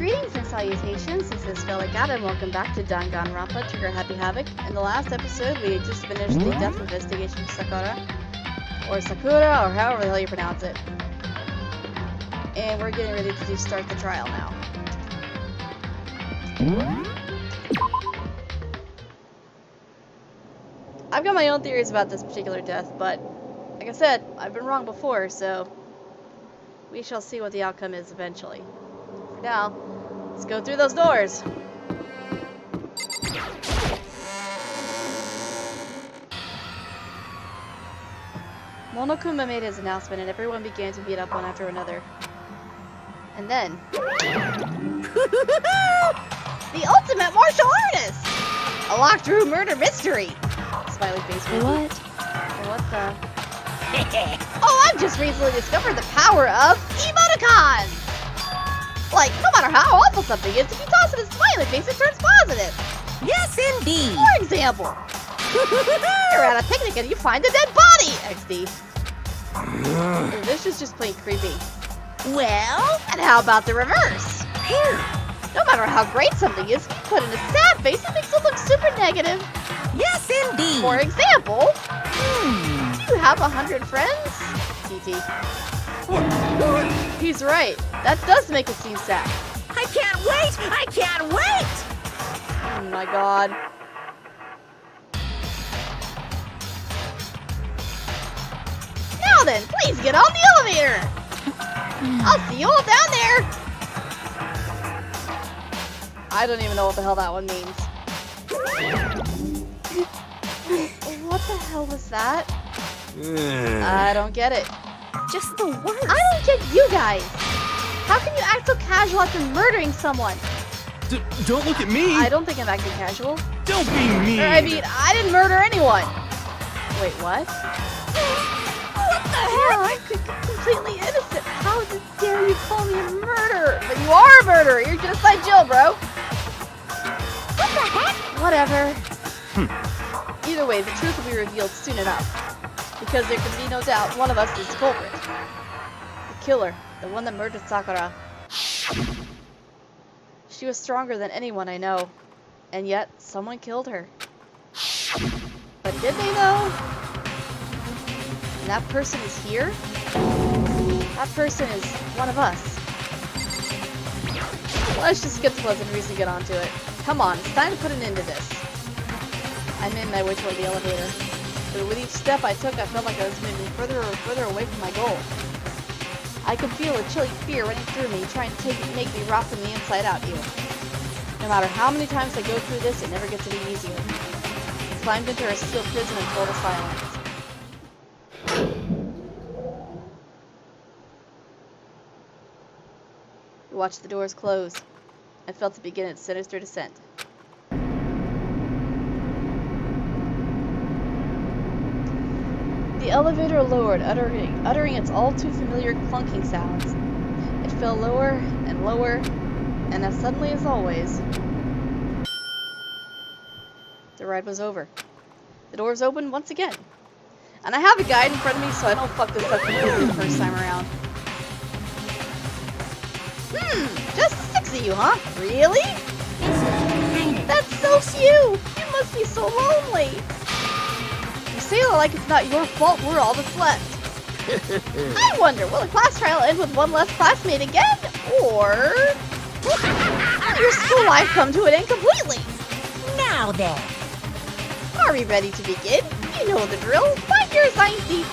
Greetings and salutations, this is Felicat and welcome back to Danganronpa, Trigger Happy Havoc. In the last episode, we had just finished the death investigation of Sakura, or however the hell you pronounce it. And we're getting ready to start the trial now. I've got my own theories about this particular death, but like I said, I've been wrong before, so we shall see what the outcome is eventually. For now, let's go through those doors. Monokuma made his announcement and everyone began to meet up one after another. And then... the ultimate martial artist! A locked room murder mystery! Smiley face. What? What the... Oh, I've just recently discovered the power of emoticons! Like, no matter how awful something is, if you toss it a smiley face, it turns positive! Yes, indeed! For example, you're at a picnic and you find a dead body! XD. This is just plain creepy. Well? And how about the reverse? No matter how great something is, if you put in a sad face, it makes it look super negative. Yes, indeed! For example, do you have 100 friends? TT. He's right. That does make it seem sad. I can't wait! I can't wait! Oh my god. Now then, please get on the elevator! I'll see you all down there! I don't even know what the hell that one means. What the hell was that? I don't get it. Just the worst. I don't get you guys! How can you act so casual after murdering someone? Don't look at me! I don't think I'm acting casual. Don't be mean! I mean, I didn't murder anyone! Wait, what? What the heck? Yeah, I'm completely innocent. How dare you call me a murderer? But you are a murderer! You're genocide Jill, bro! What the heck? Whatever. Either way, the truth will be revealed soon enough. Because there can be no doubt one of us is the culprit. The killer. The one that murdered Sakura. She was stronger than anyone I know. And yet, someone killed her. But did they though? And that person is here? That person is one of us. Let's just skip the pleasant reason and get onto it. Come on, it's time to put an end to this. I made my way toward the elevator. But with each step I took, I felt like I was moving further and further away from my goal. I could feel a chilly fear running through me, trying to make me rot from the inside out here. No matter how many times I go through this, it never gets any easier. I climbed into a steel prison in total silence. I watched the doors close. I felt it begin its sinister descent. The elevator lowered, uttering its all too familiar clunking sounds. It fell lower and lower, and as suddenly as always, the ride was over. The doors opened once again. And I have a guide in front of me so I don't fuck this up completely the first time around. Just 6 of you, huh? Really? That's so cute! You must be so lonely! You say it like it's not your fault we're all that's left. I wonder, will the class trial end with one less classmate again? Or... will your school life come to an end completely? Now then. Are we ready to begin? You know the drill. Find your assigned seat.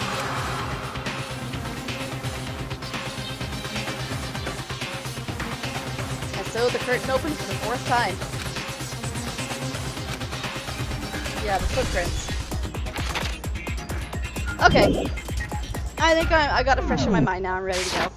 And so the curtain opened for the 4th time. Yeah, the footprints. Okay. I think I got it fresh in my mind now. I'm ready to go.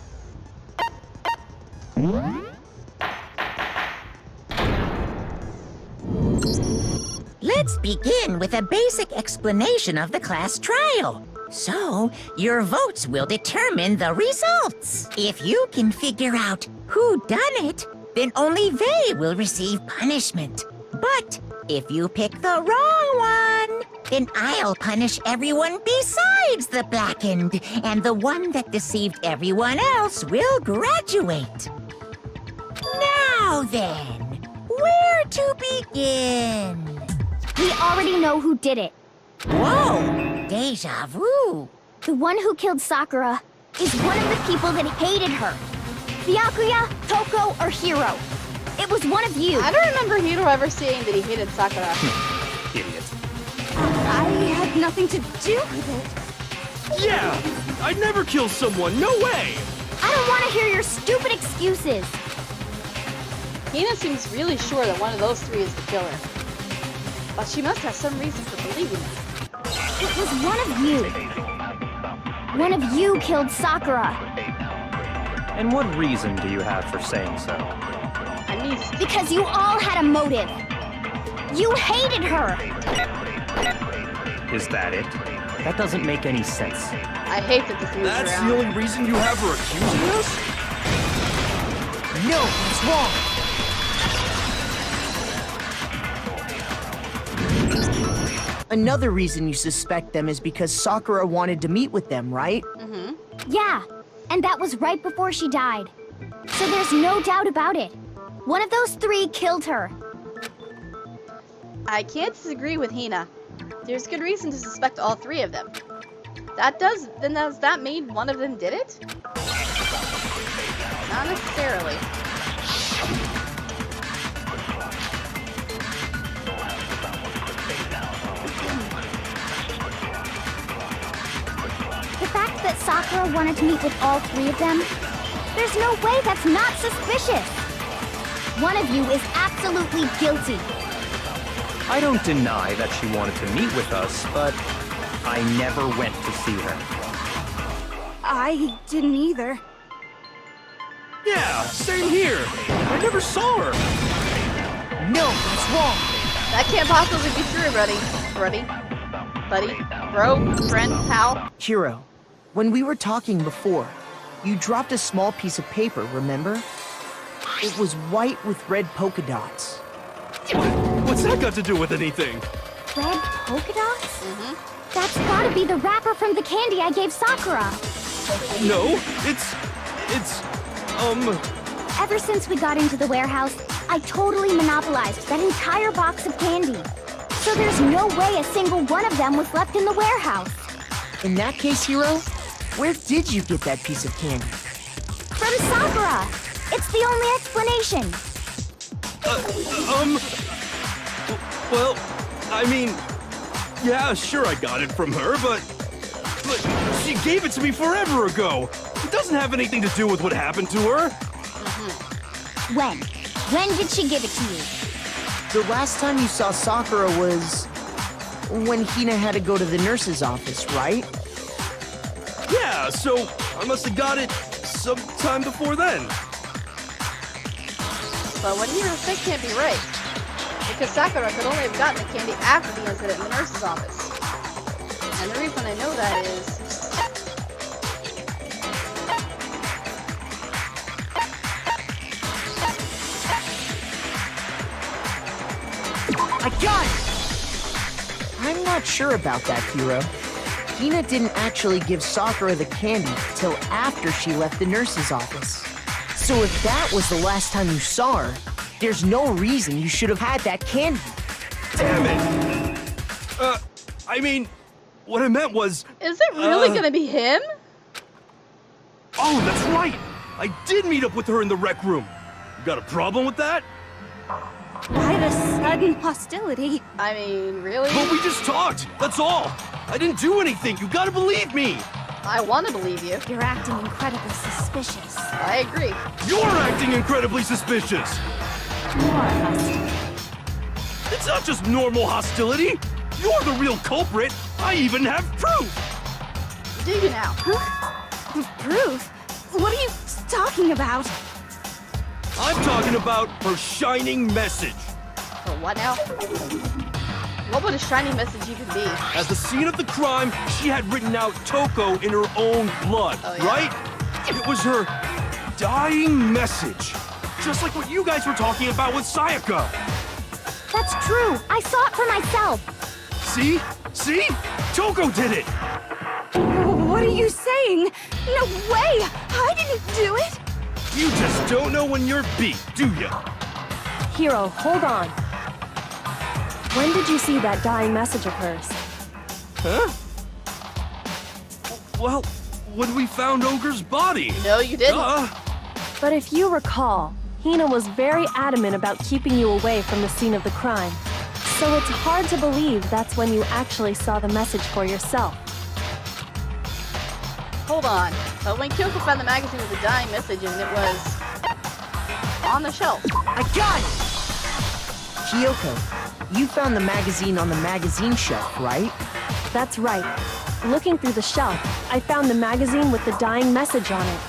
Let's begin with a basic explanation of the class trial. So, your votes will determine the results. If you can figure out who done it, then only they will receive punishment. But if you pick the wrong one, then I'll punish everyone besides the blackened, and the one that deceived everyone else will graduate. Now Now then, where to begin? We already know who did it. Whoa! Deja vu! The one who killed Sakura is one of the people that hated her. Byakuya, Toko, or Hiro. It was one of you. I don't remember Hiro ever saying that he hated Sakura. Idiot. I had nothing to do with it. Yeah! I'd never kill someone, no way! I don't want to hear your stupid excuses. Hina seems really sure that one of those three is the killer. But she must have some reason for believing it. It was one of you. One of you killed Sakura. And what reason do you have for saying so? I mean, Because you all had a motive. You hated her. Is that it? That doesn't make any sense. I hate that the three That's around. the only reason you have her accusing us? No, it's wrong. Another reason you suspect them is because Sakura wanted to meet with them, right? Mm-hmm. Yeah, and that was right before she died. So there's no doubt about it. One of those three killed her. I can't disagree with Hina. There's good reason to suspect all three of them. Then does that mean one of them did it? Not necessarily. The fact that Sakura wanted to meet with all three of them, there's no way that's not suspicious. One of you is absolutely guilty. I don't deny that she wanted to meet with us, but I never went to see her. I didn't either. Yeah, same here. I never saw her. No, that's wrong. That can't possibly be true, buddy, bro, friend, pal. Hiro, when we were talking before, you dropped a small piece of paper, remember? It was white with red polka dots. What's that got to do with anything? Red polka dots? That's gotta be the wrapper from the candy I gave Sakura. No, it's, Ever since we got into the warehouse, I totally monopolized that entire box of candy. So there's no way a single one of them was left in the warehouse. In that case, Hiro, where did you get that piece of candy? From Sakura! It's the only explanation. well, I mean, yeah, sure I got it from her, but she gave it to me forever ago. It doesn't have anything to do with what happened to her. When? When did she give it to you? The last time you saw Sakura was when Hina had to go to the nurse's office, right? Yeah, so I must have got it sometime before then. But what Hiro said can't be right. Because Sakura could only have gotten the candy after the incident in the nurse's office. And the reason I know that is... I got it! I'm not sure about that, Hiro. Hina didn't actually give Sakura the candy till after she left the nurse's office. So if that was the last time you saw her, there's no reason you should have had that candy. Damn it! I mean, what I meant was... Is it really gonna be him? Oh, that's right! I did meet up with her in the rec room. You got a problem with that? Why the sudden hostility? I mean, really? But we just talked, that's all! I didn't do anything, you gotta believe me! I want to believe you. You're acting incredibly suspicious. I agree. You're acting incredibly suspicious! More hostile. It's not just normal hostility! You're the real culprit! I even have proof! Do you now? Proof? What are you talking about? I'm talking about her shining message. For what now? What would a shiny message even be? At the scene of the crime, she had written out Toko in her own blood, Oh, yeah. right? It was her dying message. Just like what you guys were talking about with Sayaka. That's true. I saw it for myself. See? See? Toko did it! What are you saying? No way! I didn't do it! You just don't know when you're beat, do ya? Hiro, hold on. When did you see that dying message of hers? Huh? Well, when we found Ogre's body. No, you didn't. But if you recall, Hina was very adamant about keeping you away from the scene of the crime. So it's hard to believe that's when you actually saw the message for yourself. Hold on. But when Kyoko found the magazine with the dying message and it was on the shelf. I got it! Kyoko, you found the magazine on the magazine shelf, right? That's right. Looking through the shelf, I found the magazine with the dying message on it.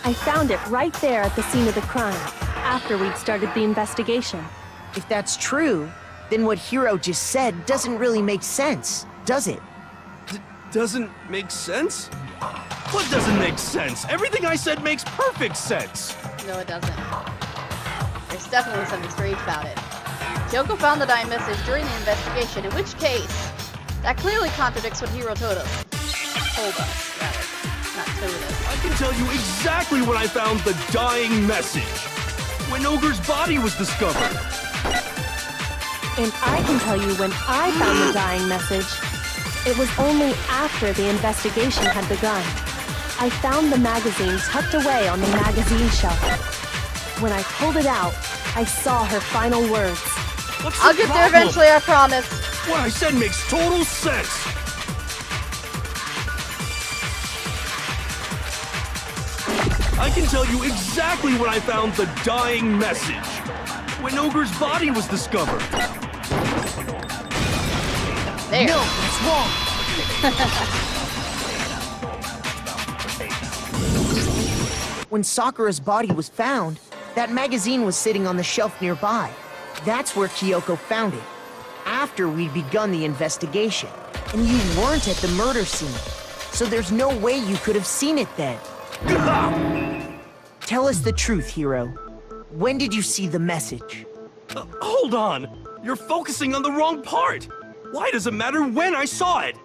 I found it right there at the scene of the crime, after we'd started the investigation. If that's true, then what Hiro just said doesn't really make sense, does it? Doesn't make sense? What doesn't make sense? Everything I said makes perfect sense. No, it doesn't. There's definitely something strange about it. Kyoko found the dying message during the investigation, in which case, that clearly contradicts what Hiro told us. Told us, rather. Not told us. I can tell you exactly when I found the dying message. When Ogre's body was discovered. And I can tell you when I found the dying message. It was only after the investigation had begun. I found the magazine tucked away on the magazine shelf. When I pulled it out, I saw her final words. What's I'll the get there problem? eventually, I promise. What I said makes total sense. I can tell you exactly when I found the dying message. When Ogre's body was discovered. There. No, that's wrong! When Sakura's body was found, that magazine was sitting on the shelf nearby. That's where Kyoko found it, after we'd begun the investigation. And you weren't at the murder scene, so there's no way you could have seen it then. Tell us the truth, Hiro. When did you see the message? Hold on. You're focusing on the wrong part. Why does it matter when I saw it?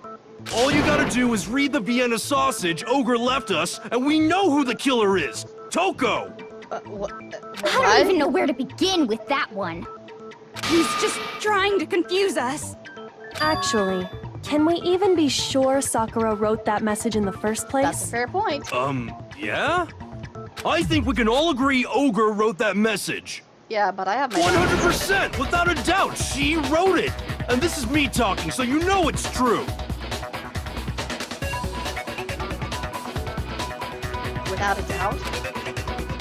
All you gotta do is read the Vienna sausage Ogre left us, and we know who the killer is. Toko! I don't even know where to begin with that one. He's just trying to confuse us. Actually, can we even be sure Sakura wrote that message in the first place? That's a fair point. Yeah? I think we can all agree Ogre wrote that message. Yeah, but I have my 100%! Without a doubt, she wrote it! And this is me talking, so you know it's true. Without a doubt?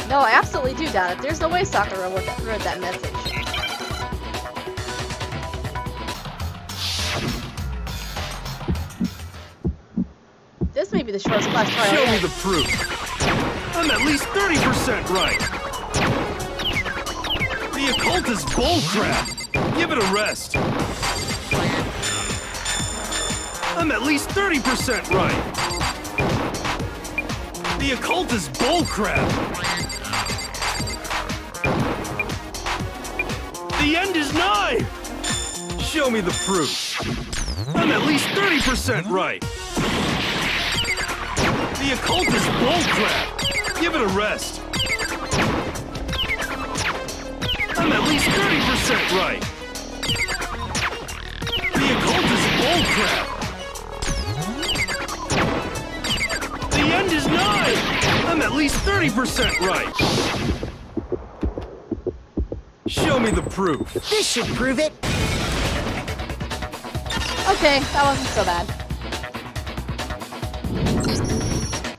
No, I absolutely do doubt it. There's no way Sakura wrote that message. This may be the shortest class trial Show me yet. the proof. I'm at least 30% right. The occult is bullcrap. Give it a rest. I'm at least 30% right. The occult is bullcrap. The end is nigh. Show me the proof. I'm at least 30% right. The occult is bullcrap. Give it a rest. I'm at least 30% right. The occult is bullcrap. The end is nigh. I'm at least 30% right. Show me the proof. This should prove it. Okay, that wasn't so bad.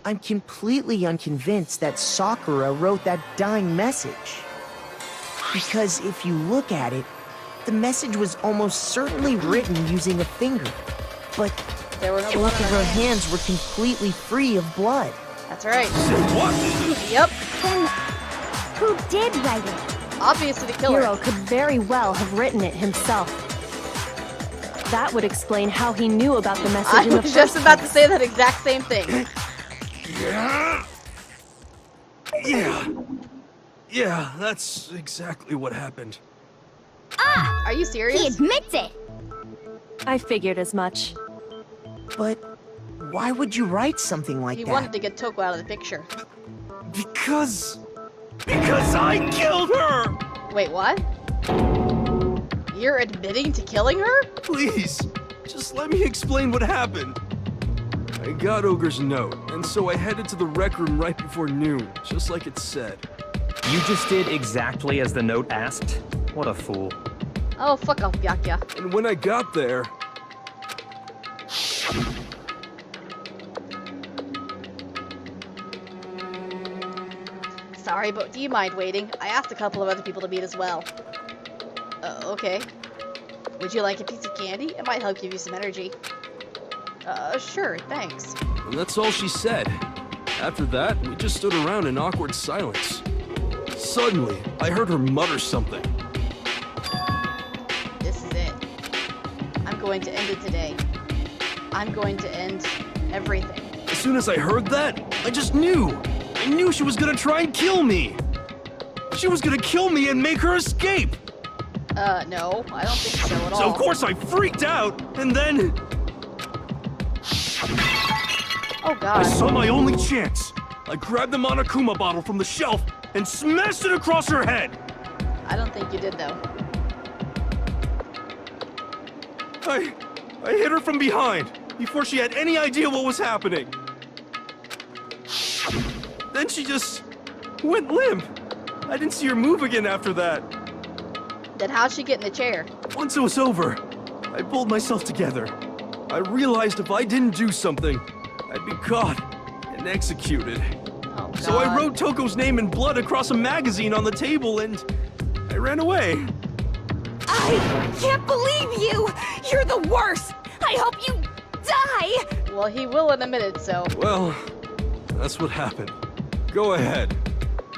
I'm completely unconvinced that Sakura wrote that dying message. Because if you look at it, the message was almost certainly written using a finger. But There were no blood both of on her her hands. hands were completely free of blood. That's right. What? Yep. Then who did write it? Obviously the killer. Hiro could very well have written it himself. That would explain how he knew about the message I in the was first just about to place. say that exact same thing. Yeah, that's exactly what happened. Ah! Are you He serious? admits it! I figured as much. But why would you write something like He that? wanted to get Toko out of the picture. Because I killed her! Wait, what? You're admitting to killing her? Please, just let me explain what happened. I got Ogre's note, and so I headed to the rec room right before noon, just like it said. You just did exactly as the note asked? What a fool. Oh, fuck off, Byakuya. And when I got there... Sorry, but do you mind waiting? I asked a couple of other people to meet as well. Okay. Would you like a piece of candy? It might help give you some energy. Sure, thanks. And that's all she said. After that, we just stood around in awkward silence. Suddenly, I heard her mutter something. This is it. I'm going to end it today. I'm going to end everything. As soon as I heard that, I just knew. I knew she was gonna try and kill me. She was gonna kill me and make her escape. No, I don't think so at all. So of course I freaked out, and then... Oh god. I saw my only chance. I grabbed the Monokuma bottle from the shelf and smashed it across her head. I don't think you did, though. I hit her from behind before she had any idea what was happening. Then she just went limp. I didn't see her move again after that. Then how'd she get in the chair? Once it was over, I pulled myself together. I realized if I didn't do something, I'd be caught and executed. Oh god. So I wrote Toko's name in blood across a magazine on the table and I ran away. I can't believe you! You're the worst! I hope you die! Well, he will in a minute, so... Well, that's what happened. Go ahead.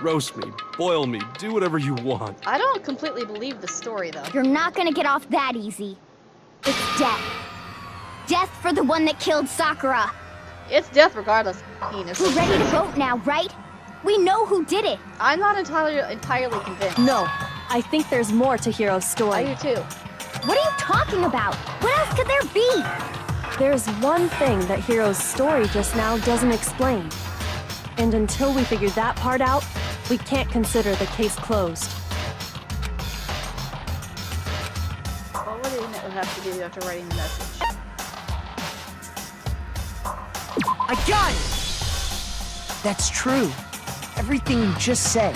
Roast me, boil me, do whatever you want. I don't completely believe the story, though. You're not gonna get off that easy. It's death. Death for the one that killed Sakura. It's death regardless, penis. We're ready to vote now, right? We know who did it. I'm not entirely convinced. No, I think there's more to Hiro's I story. do too. What are you talking about? What else could there be? There's one thing that Hiro's story just now doesn't explain. And until we figure that part out, we can't consider the case closed. What would it have to do after writing the message? I got it! That's true. Everything you just said.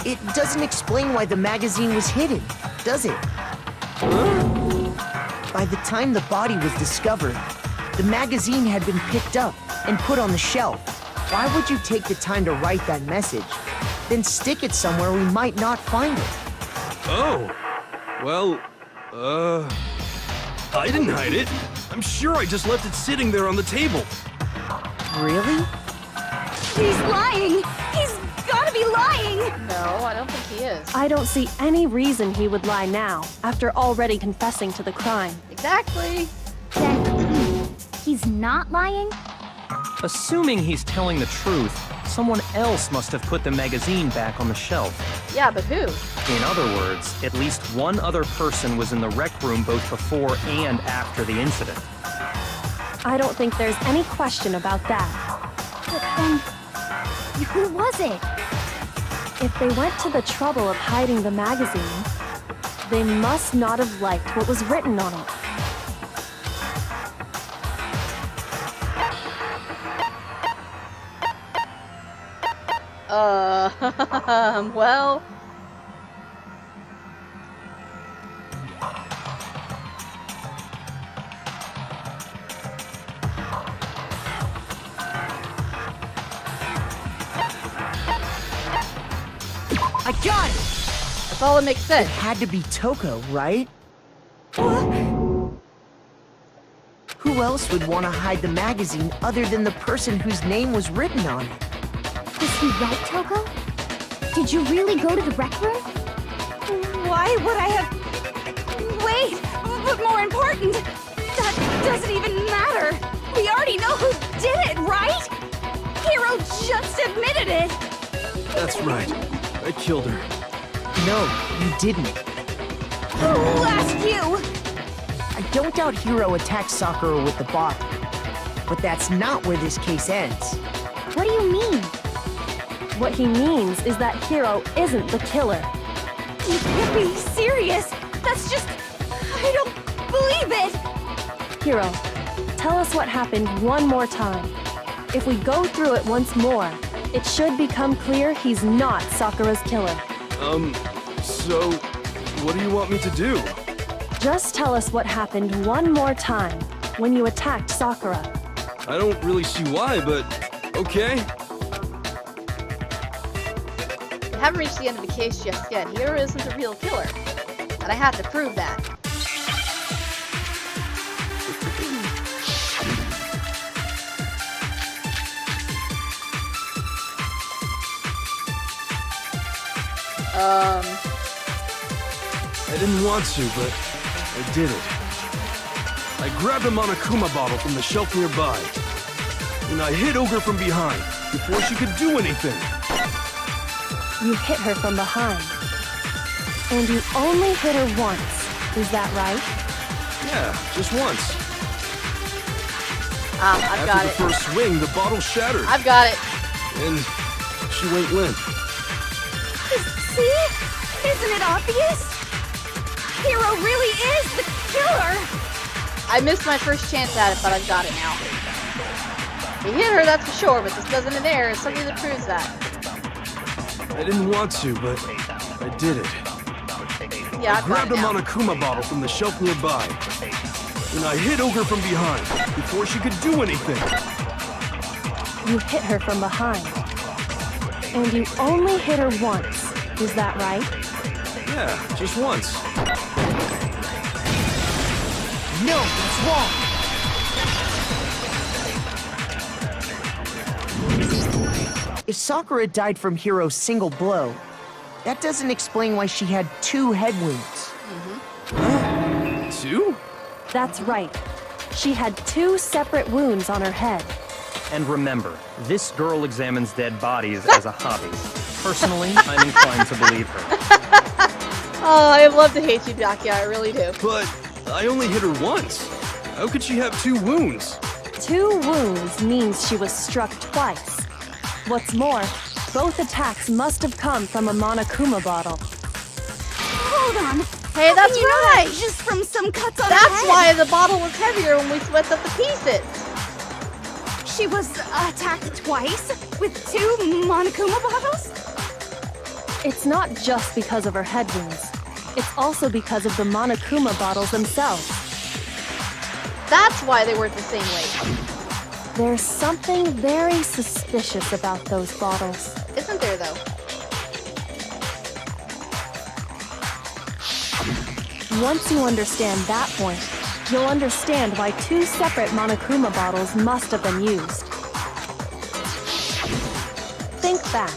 It doesn't explain why the magazine was hidden, does it? By the time the body was discovered, the magazine had been picked up and put on the shelf. Why would you take the time to write that message, then stick it somewhere we might not find it? Oh, well, I didn't hide it. I'm sure I just left it sitting there on the table. Really? He's lying! He's gotta be lying! No, I don't think he is. I don't see any reason he would lie now, after already confessing to the crime. Exactly. Then he's not lying? Assuming he's telling the truth, someone else must have put the magazine back on the shelf. Yeah, but who? In other words, at least one other person was in the rec room both before and after the incident. I don't think there's any question about that. But then, who was it? If they went to the trouble of hiding the magazine, they must not have liked what was written on it. Well... I got it! That's all that makes sense. Had to be Toko, right? Who else would want to hide the magazine other than the person whose name was written on it? Is he right, Toko? Did you really go to the rec room? Why would I have... Wait, but more important, that doesn't even matter. We already know who did it, right? Hiro just admitted it. That's right. I killed her. No, you didn't. Who asked you? I don't doubt Hiro attacked Sakura with the bottle. But that's not where this case ends. What do you mean? What he means is that Hiro isn't the killer. You can't be serious. That's just I don't believe it! Hiro, tell us what happened one more time. If we go through it once more, it should become clear he's not Sakura's killer. So, what do you want me to do? Just tell us what happened one more time when you attacked Sakura. I don't really see why, but okay. We haven't reached the end of the case just yet. Hiro isn't the real killer. And I have to prove that. I didn't want to, but I did it. I grabbed a Monokuma bottle from the shelf nearby, and I hit Ogre from behind before she could do anything. You hit her from behind. And you only hit her once. Is that right? Yeah, just once. I've got After it. the first swing, the bottle shattered, I've got it. and she went limp. See? Isn't it obvious? Hiro really is the killer! I missed my first chance at it, but I've got it now. He hit her, that's for sure, but this doesn't in there is something that proves that. I didn't want to, but I did it. Yeah, I I've got grabbed it a now. Monokuma bottle from the shelf nearby, and I hit Ogre from behind before she could do anything. You hit her from behind. And you only hit her once. Is that right? Yeah, just once. No, that's wrong. If Sakura died from Hiro's single blow, that doesn't explain why she had 2 head wounds. Two? That's right. She had 2 separate wounds on her head. And remember, this girl examines dead bodies as a hobby. Personally, I'm inclined to believe her. Oh, I love to hate you, Dakia, I really do. But I only hit her once. How could she have 2 wounds? 2 wounds means she was struck twice. What's more, both attacks must have come from a Monokuma bottle. Hold on. Hey, How that's can you know right. that just from some cuts on her That's head? why the bottle was heavier when we swept up the pieces. She was attacked twice with 2 Monokuma bottles? It's not just because of her head wounds. It's also because of the Monokuma bottles themselves. That's why they weren't the same weight. There's something very suspicious about those bottles. Isn't there, though? Once you understand that point, you'll understand why 2 separate Monokuma bottles must have been used. Think back.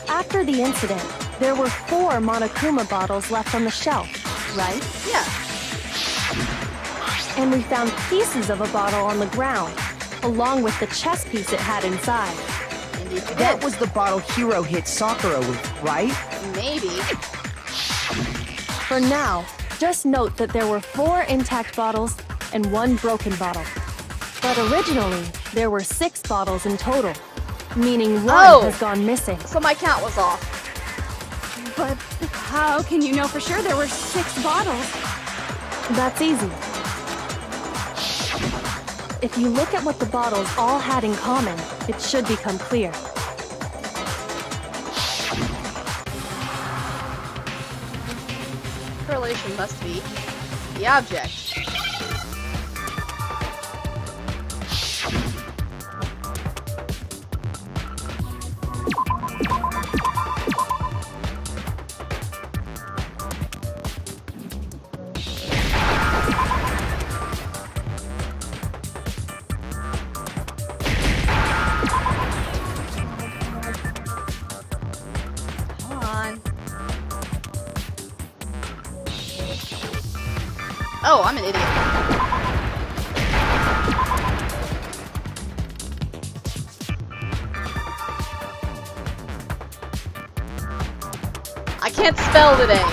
After the incident, there were 4 Monokuma bottles left on the shelf, right? Yeah. And we found pieces of a bottle on the ground, along with the chess piece it had inside. Indeed we That did. was the bottle Hiro hit Sakura with, right? Maybe. For now, just note that there were 4 intact bottles and 1 broken bottle. But originally, there were 6 bottles in total, meaning 1 Oh. has gone missing. So my count was off. But how can you know for sure there were 6 bottles? That's easy. If you look at what the bottles all had in common, it should become clear. Correlation must be the object. Come on. Oh, I'm an idiot. I can't spell today.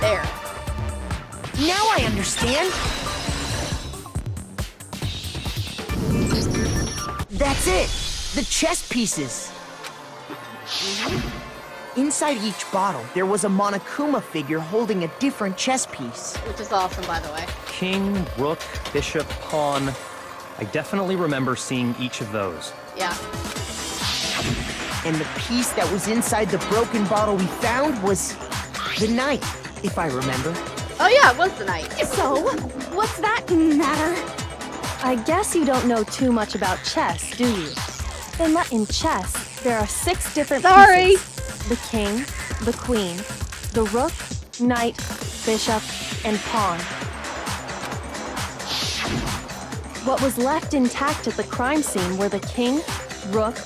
There. Now I understand. That's it. The chess pieces! Inside each bottle, there was a Monokuma figure holding a different chess piece. Which is awesome, by the way. King, rook, bishop, pawn. I definitely remember seeing each of those. Yeah. And the piece that was inside the broken bottle we found was the knight, if I remember. Oh yeah, it was the knight. So, what's that matter? I guess you don't know too much about chess, do you? In chess, there are 6 different Sorry. pieces. The king, the queen, the rook, knight, bishop, and pawn. What was left intact at the crime scene were the king, rook,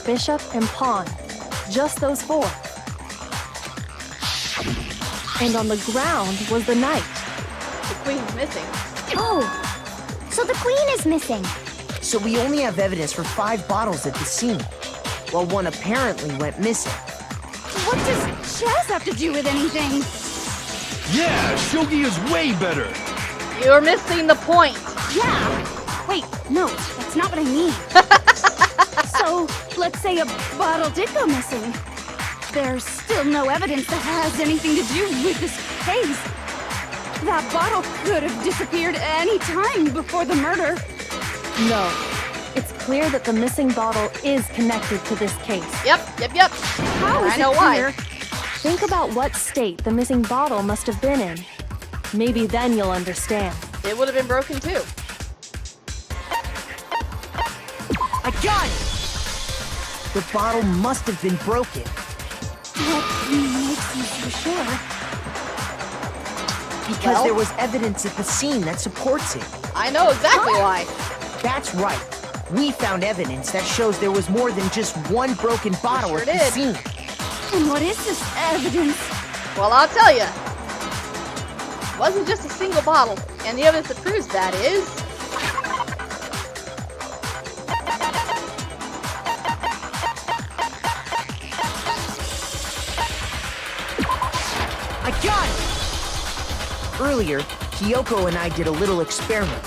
bishop, and pawn. Just those 4. And on the ground was the knight. The queen's missing. Oh, so the queen is missing. So we only have evidence for 5 bottles at the scene, while one apparently went missing. What does chess have to do with anything? Yeah, shogi is way better. You're missing the point. Yeah. Wait, no, that's not what I mean. So, let's say a bottle did go missing. There's still no evidence that has anything to do with this case. That bottle could have disappeared any time before the murder. No. It's clear that the missing bottle is connected to this case. Yep. How is I know it why. clear? Think about what state the missing bottle must have been in. Maybe then you'll understand. It would have been broken too. I got it! The bottle must have been broken. What makes you so sure? Because Well? there was evidence at the scene that supports it. I know exactly why. That's right. We found evidence that shows there was more than just one broken bottle sure at the did. scene. And what is this evidence? Well, I'll tell you. It wasn't just a single bottle, and the evidence that proves that is... I got it! Earlier, Kyoko and I did a little experiment.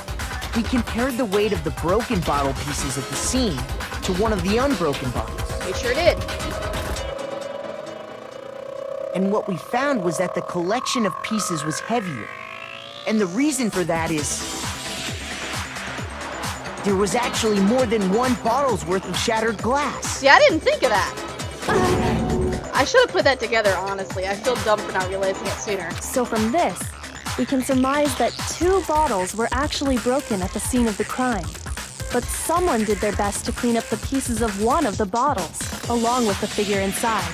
We compared the weight of the broken bottle pieces at the scene to one of the unbroken bottles. We sure did. And what we found was that the collection of pieces was heavier. And the reason for that is... there was actually more than one bottle's worth of shattered glass. See, I didn't think of that. I should have put that together, honestly. I feel dumb for not realizing it sooner. So from this, we can surmise that 2 bottles were actually broken at the scene of the crime. But someone did their best to clean up the pieces of one of the bottles, along with the figure inside.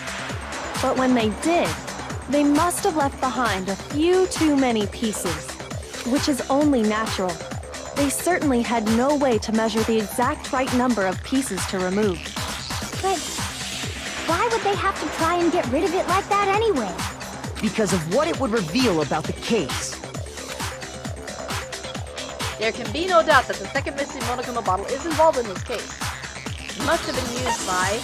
But when they did, they must have left behind a few too many pieces, which is only natural. They certainly had no way to measure the exact right number of pieces to remove. But why would they have to try and get rid of it like that anyway? Because of what it would reveal about the case. There can be no doubt that the second missing Monokuma bottle is involved in this case. It must have been used by...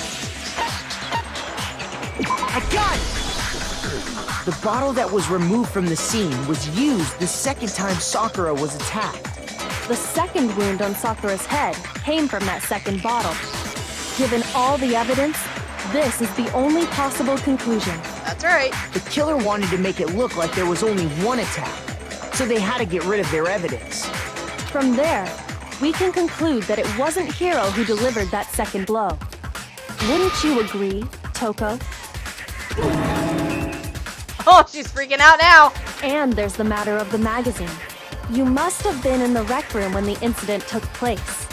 I got it! The bottle that was removed from the scene was used the second time Sakura was attacked. The second wound on Sakura's head came from that second bottle. Given all the evidence, this is the only possible conclusion. That's right. The killer wanted to make it look like there was only one attack, so they had to get rid of their evidence. From there, we can conclude that it wasn't Hiro who delivered that second blow. Wouldn't you agree, Toko? Oh, she's freaking out now. And there's the matter of the magazine. You must have been in the rec room when the incident took place.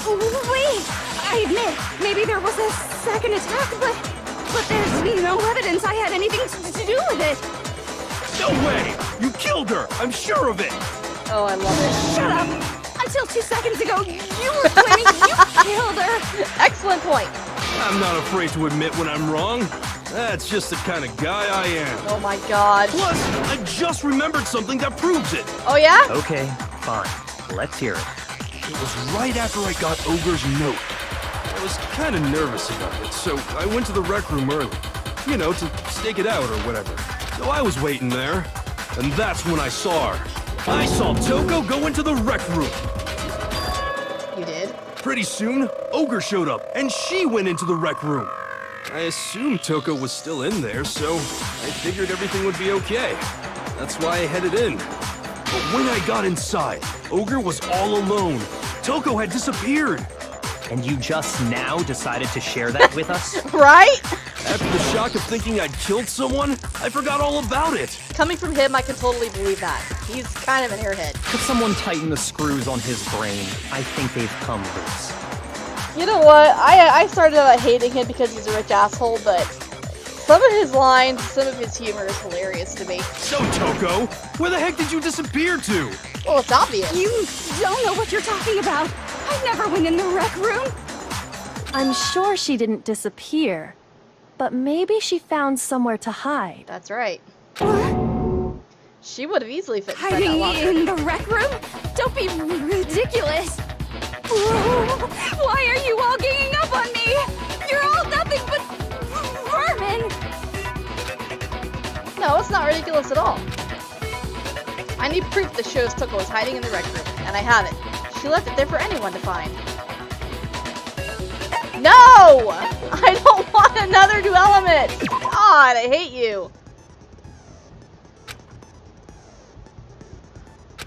Wait! I admit, maybe there was a second attack, but there's no evidence I had anything to do with it. No way! You killed her! I'm sure of it! Oh, I love it. Shut up! Until 2 seconds ago, you were claiming you killed her. Excellent point. I'm not afraid to admit when I'm wrong. That's just the kind of guy I am. Oh my god. Plus, I just remembered something that proves it. Oh yeah? Okay, fine. Let's hear it. It was right after I got Ogre's note. I was kind of nervous about it, so I went to the rec room early. You know, to stake it out or whatever. So I was waiting there, and that's when I saw her. I saw Toko go into the rec room. You did? Pretty soon, Ogre showed up, and she went into the rec room. I assumed Toko was still in there, so I figured everything would be okay. That's why I headed in. But when I got inside, Ogre was all alone. Toko had disappeared. And you just now decided to share that with us? Right? After the shock of thinking I'd killed someone, I forgot all about it. Coming from him, I can totally believe that. He's kind of an airhead. Could someone tighten the screws on his brain? I think they've come loose. You know what? I started out hating him because he's a rich asshole, but some of his lines, some of his humor is hilarious to me. So, Toko, where the heck did you disappear to? Well, it's obvious. You don't know what you're talking about. I never went in the rec room. I'm sure she didn't disappear, but maybe she found somewhere to hide. That's right. What? She would have easily fit inside that Hiding locker. in the rec room? Don't be ridiculous. Why are you all ganging up on me? You're all nothing but vermin. No, it's not ridiculous at all. I need proof that shows Toko was hiding in the rec room, and I have it. She left it there for anyone to find. No! I don't want another new element! God, I hate you!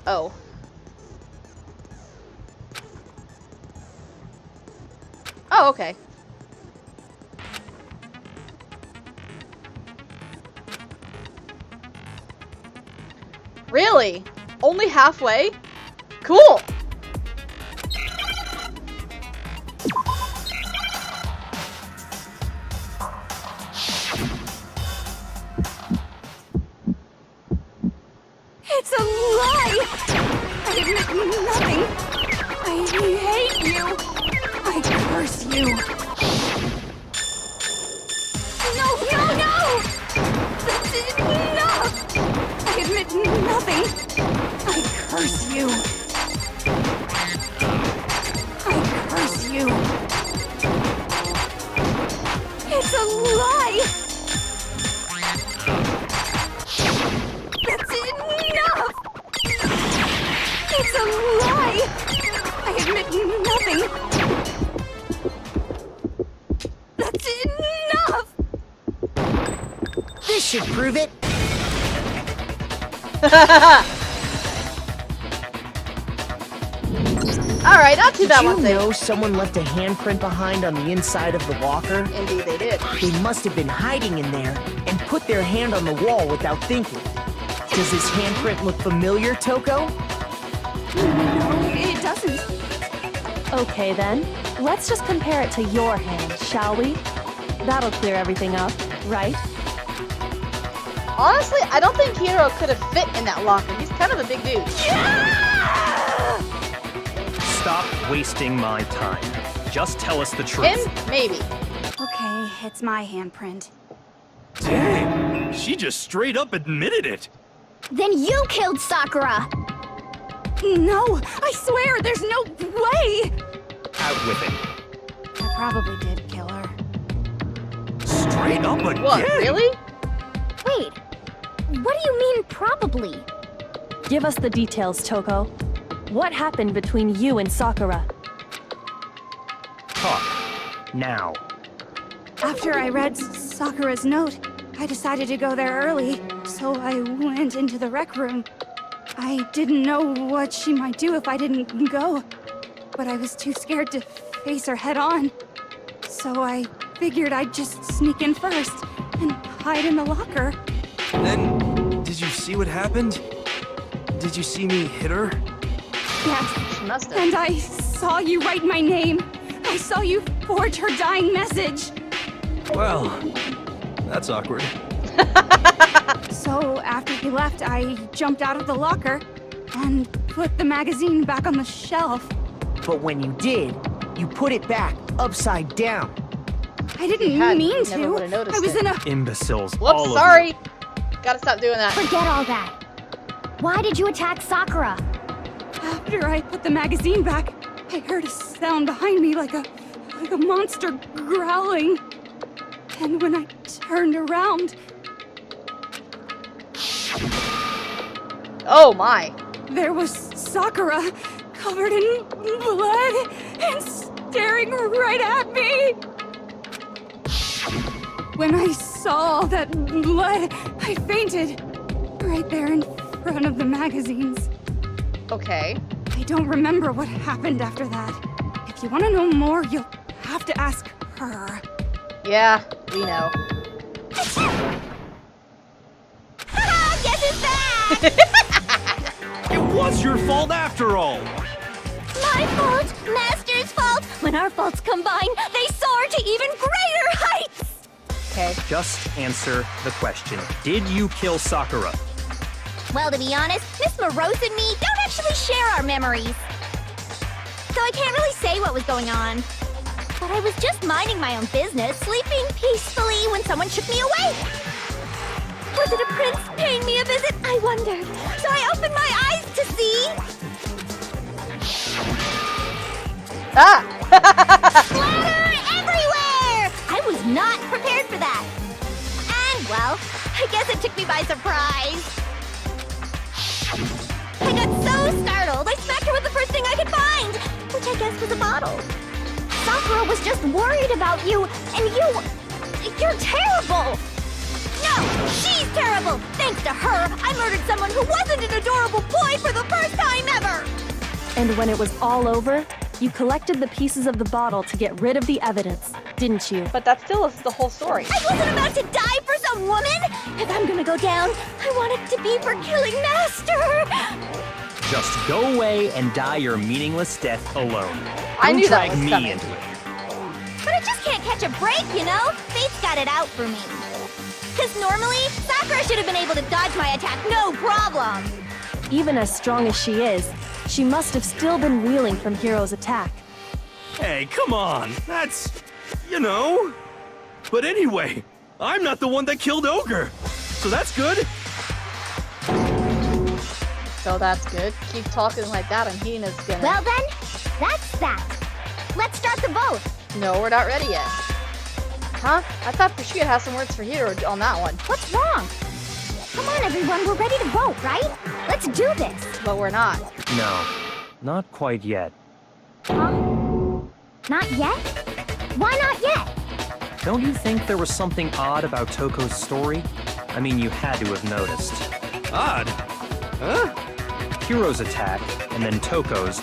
Oh. Oh, okay. Really? Only halfway? Cool! It's a lie! I admit nothing. I hate you. I curse you. No, no, no! That's enough! I admit nothing. I curse you. I curse you. It's a lie! That's enough! It's a lie! I admit nothing. That's enough! This should prove it. Alright, not too Did bad you one thing. know someone left a handprint behind on the inside of the locker? Indeed they did. They must have been hiding in there and put their hand on the wall without thinking. Does this handprint look familiar, Toko? No, it doesn't. Okay then, let's just compare it to your hand, shall we? That'll clear everything up, right? Honestly, I don't think Hiro could have fit in that locker. He's kind of a big dude. Stop wasting my time. Just tell us the truth. Him? Maybe. Okay, it's my handprint. Dang, she just straight up admitted it. Then you killed Sakura! No, I swear, there's no way! Out with it. I probably did kill her. Straight up again. What, really? Wait, what do you mean probably? Give us the details, Toko. What happened between you and Sakura? Talk. Now. After I read Sakura's note, I decided to go there early, so I went into the rec room. I didn't know what she might do if I didn't go, but I was too scared to face her head on. So I figured I'd just sneak in first and hide in the locker. Then, did you see what happened? Did you see me hit her? Yes, She must have. and I saw you write my name. I saw you forge her dying message. Well, that's awkward. So after he left, I jumped out of the locker and put the magazine back on the shelf. But when you did, you put it back upside down. I didn't had, mean you never to. would've noticed I was it. in a... Imbeciles. Whoops, all of sorry. Gotta stop doing that. Forget all that. Why did you attack Sakura? After I put the magazine back, I heard a sound behind me like a monster growling. And when I turned around, Oh my. there was Sakura, covered in blood and staring right at me. When I saw all that blood, I fainted. Right there in front of the magazines. Okay. I don't remember what happened after that. If you want to know more, you'll have to ask her. Yeah, we know. Guess it's back! It was your fault after all! My fault, Master's fault. When our faults combine, they soar to even greater heights. Okay. Just answer the question. Did you kill Sakura? Well, to be honest, Miss Morose and me don't actually share our memories. So I can't really say what was going on. But I was just minding my own business, sleeping peacefully when someone shook me awake. Was it a prince paying me a visit? I wondered. So I opened my eyes to see... Ah! Splatter everywhere! I was not prepared for that. And, well, I guess it took me by surprise. I got so startled, I smacked her with the first thing I could find, which I guess was a bottle. Sakura was just worried about you, and you're terrible! No, she's terrible! Thanks to her, I murdered someone who wasn't an adorable boy for the first time ever! And when it was all over, you collected the pieces of the bottle to get rid of the evidence, didn't you? But that still is the whole story. I wasn't about to die for some woman! If I'm gonna go down, I want it to be for killing Master! Just go away and die your meaningless death alone. I Don't knew that drag was me coming. into it. But I just can't catch a break, you know? Fate's got it out for me. Because normally, Sakura should have been able to dodge my attack no problem! Even as strong as she is, she must have still been reeling from Hiro's attack. Hey, come on! That's... you know... But anyway, I'm not the one that killed Ogre! So that's good! So that's good. Keep talking like that and Hina's gonna... Well then, that's that. Let's start the vote. No, we're not ready yet. Huh? I thought Felicat had some words for Hiro on that one. What's wrong? Come on, everyone, we're ready to vote, right? Let's do this. But we're not. No, not quite yet. Huh? Not yet? Why not yet? Don't you think there was something odd about Toko's story? I mean, you had to have noticed. Odd? Huh? Hiro's attack, and then Toko's,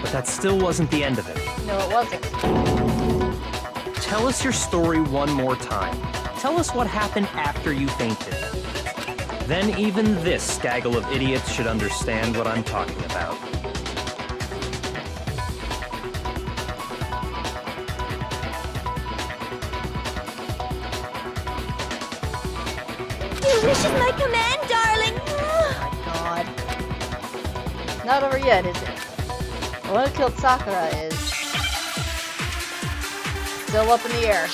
but that still wasn't the end of it. No, it wasn't. Tell us your story one more time. Tell us what happened after you fainted. Then even this gaggle of idiots should understand what I'm talking about. Your wish is my command, darling. God. Not over yet, is it? The one who killed Sakura is... still up in the air.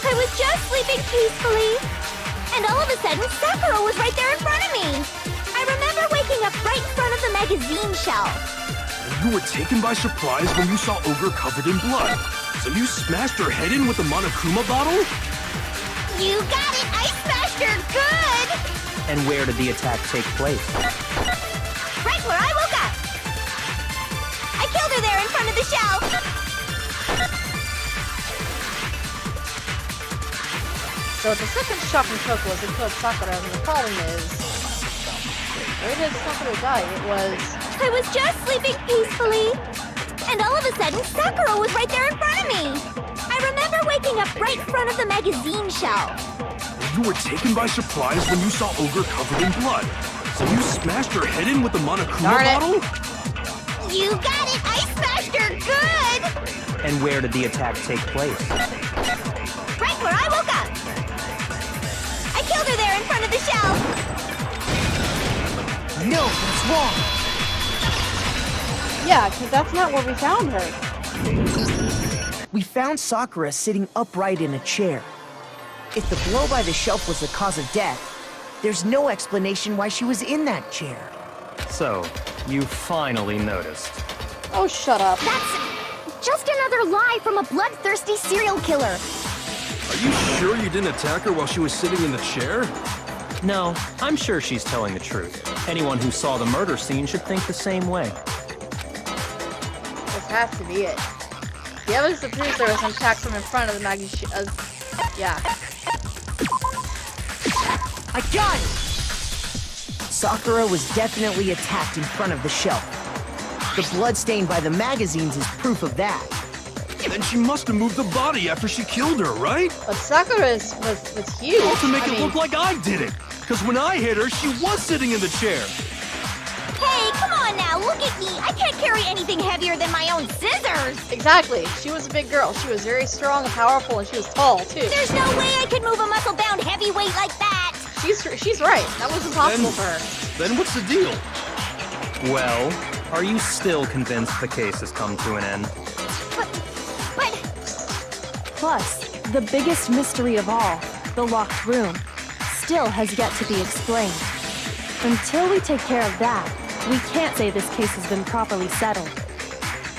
I was just sleeping peacefully. And all of a sudden, Sakura was right there in front of me. I remember waking up right in front of the magazine shelf. You were taken by surprise when you saw Ogre covered in blood. So you smashed her head in with the Monokuma bottle? You got it! I smashed her good! And where did the attack take place? Right where I woke up. I killed her there in front of the shelf. So the second shot from Toko was it killed Sakura, and the problem is... where did Sakura die? It was... I was just sleeping peacefully. And all of a sudden, Sakura was right there in front of me. I remember waking up right in front of the magazine shelf. You were taken by surprise when you saw Ogre covered in blood. So you smashed her head in with the Monokuma Darn it. bottle? You got it! I smashed her good! And where did the attack take place? Right where I woke up. I killed her there in front of the shelf. No, that's wrong. Yeah, because that's not where we found her. We found Sakura sitting upright in a chair. If the blow by the shelf was the cause of death, there's no explanation why she was in that chair. So, you finally noticed. Oh, shut up. That's just another lie from a bloodthirsty serial killer. Are you sure you didn't attack her while she was sitting in the chair? No, I'm sure she's telling the truth. Anyone who saw the murder scene should think the same way. This has to be it. The evidence that proves there was an attack from in front of the Maggie yeah. I got it! Sakura was definitely attacked in front of the shelf. The blood stained by the magazines is proof of that. Then she must have moved the body after she killed her, right? But Sakura was huge. Well, to make I it mean, look like I did it. Because when I hit her, she was sitting in the chair. Hey, come on now, look at me. I can't carry anything heavier than my own scissors. Exactly. She was a big girl. She was very strong and powerful, and she was tall, too. There's no way I could move a muscle-bound heavyweight like that. She's right. That was impossible for her. Then what's the deal? Well, are you still convinced the case has come to an end? But... Plus, the biggest mystery of all, the locked room, still has yet to be explained. Until we take care of that, we can't say this case has been properly settled.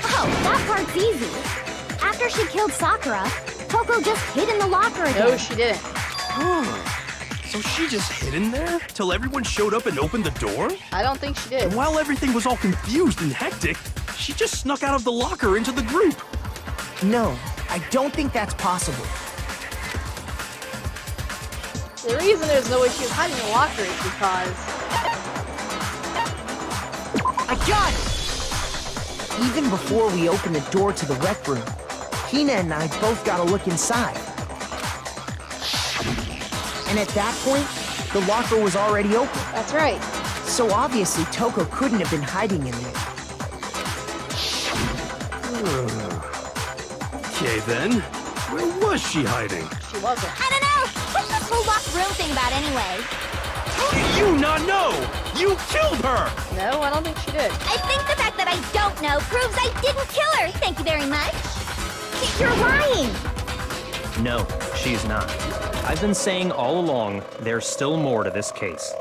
Oh, that part's easy. After she killed Sakura, Toko just hid in the locker again. No, she didn't. So she just hid in there till everyone showed up and opened the door? I don't think she did. And while everything was all confused and hectic, she just snuck out of the locker into the group. No, I don't think that's possible. The reason there's no way she was hiding in the locker is because... I got it! Even before we opened the door to the rec room, Hina and I both got a look inside. And at that point, the locker was already open. That's right. So obviously Toko couldn't have been hiding in there. Okay then, where was she hiding? She wasn't. I don't know. What's this whole locked room thing about anyway? How do you not know? You killed her! No, I don't think she did. I think the fact that I don't know proves I didn't kill her. Thank you very much. You're lying. No, she's not. I've been saying all along, there's still more to this case.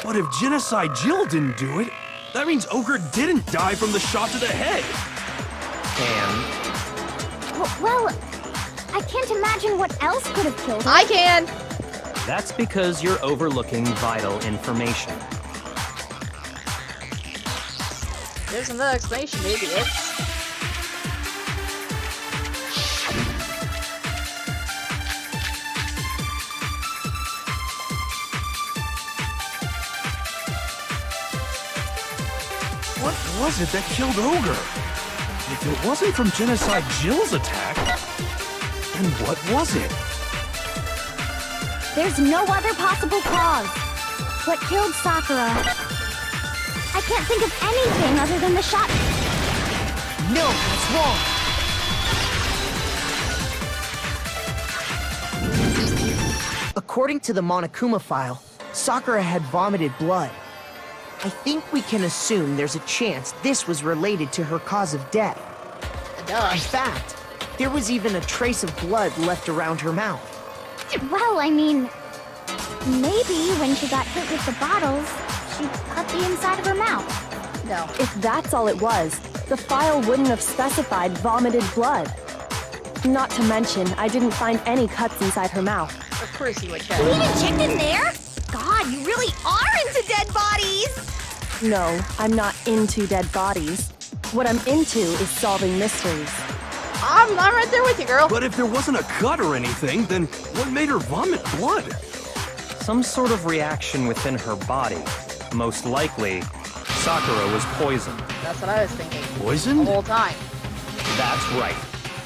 But if Genocide Jill didn't do it, that means Ogre didn't die from the shot to the head. And Well, I can't imagine what else could have killed her. I can! that's because you're overlooking vital information. There's another explanation, maybe. It's... What was it that killed Ogre? If it wasn't from Genocide Jill's attack, then what was it? There's no other possible cause. What killed Sakura? I can't think of anything other than the shot. No, that's wrong. According to the Monokuma file, Sakura had vomited blood. I think we can assume there's a chance this was related to her cause of death. Duh. In fact, there was even a trace of blood left around her mouth. Well, I mean, maybe when she got hit with the bottles, she cut the inside of her mouth. No. If that's all it was, the file wouldn't have specified vomited blood. Not to mention, I didn't find any cuts inside her mouth. Of course you would check. You even checked in there? God, you really are into dead bodies! No, I'm not into dead bodies. What I'm into is solving mysteries. I'm right there with you, girl. But if there wasn't a cut or anything, then what made her vomit blood? Some sort of reaction within her body. Most likely, Sakura was poisoned. That's what I was thinking. The Poisoned? whole time. That's right.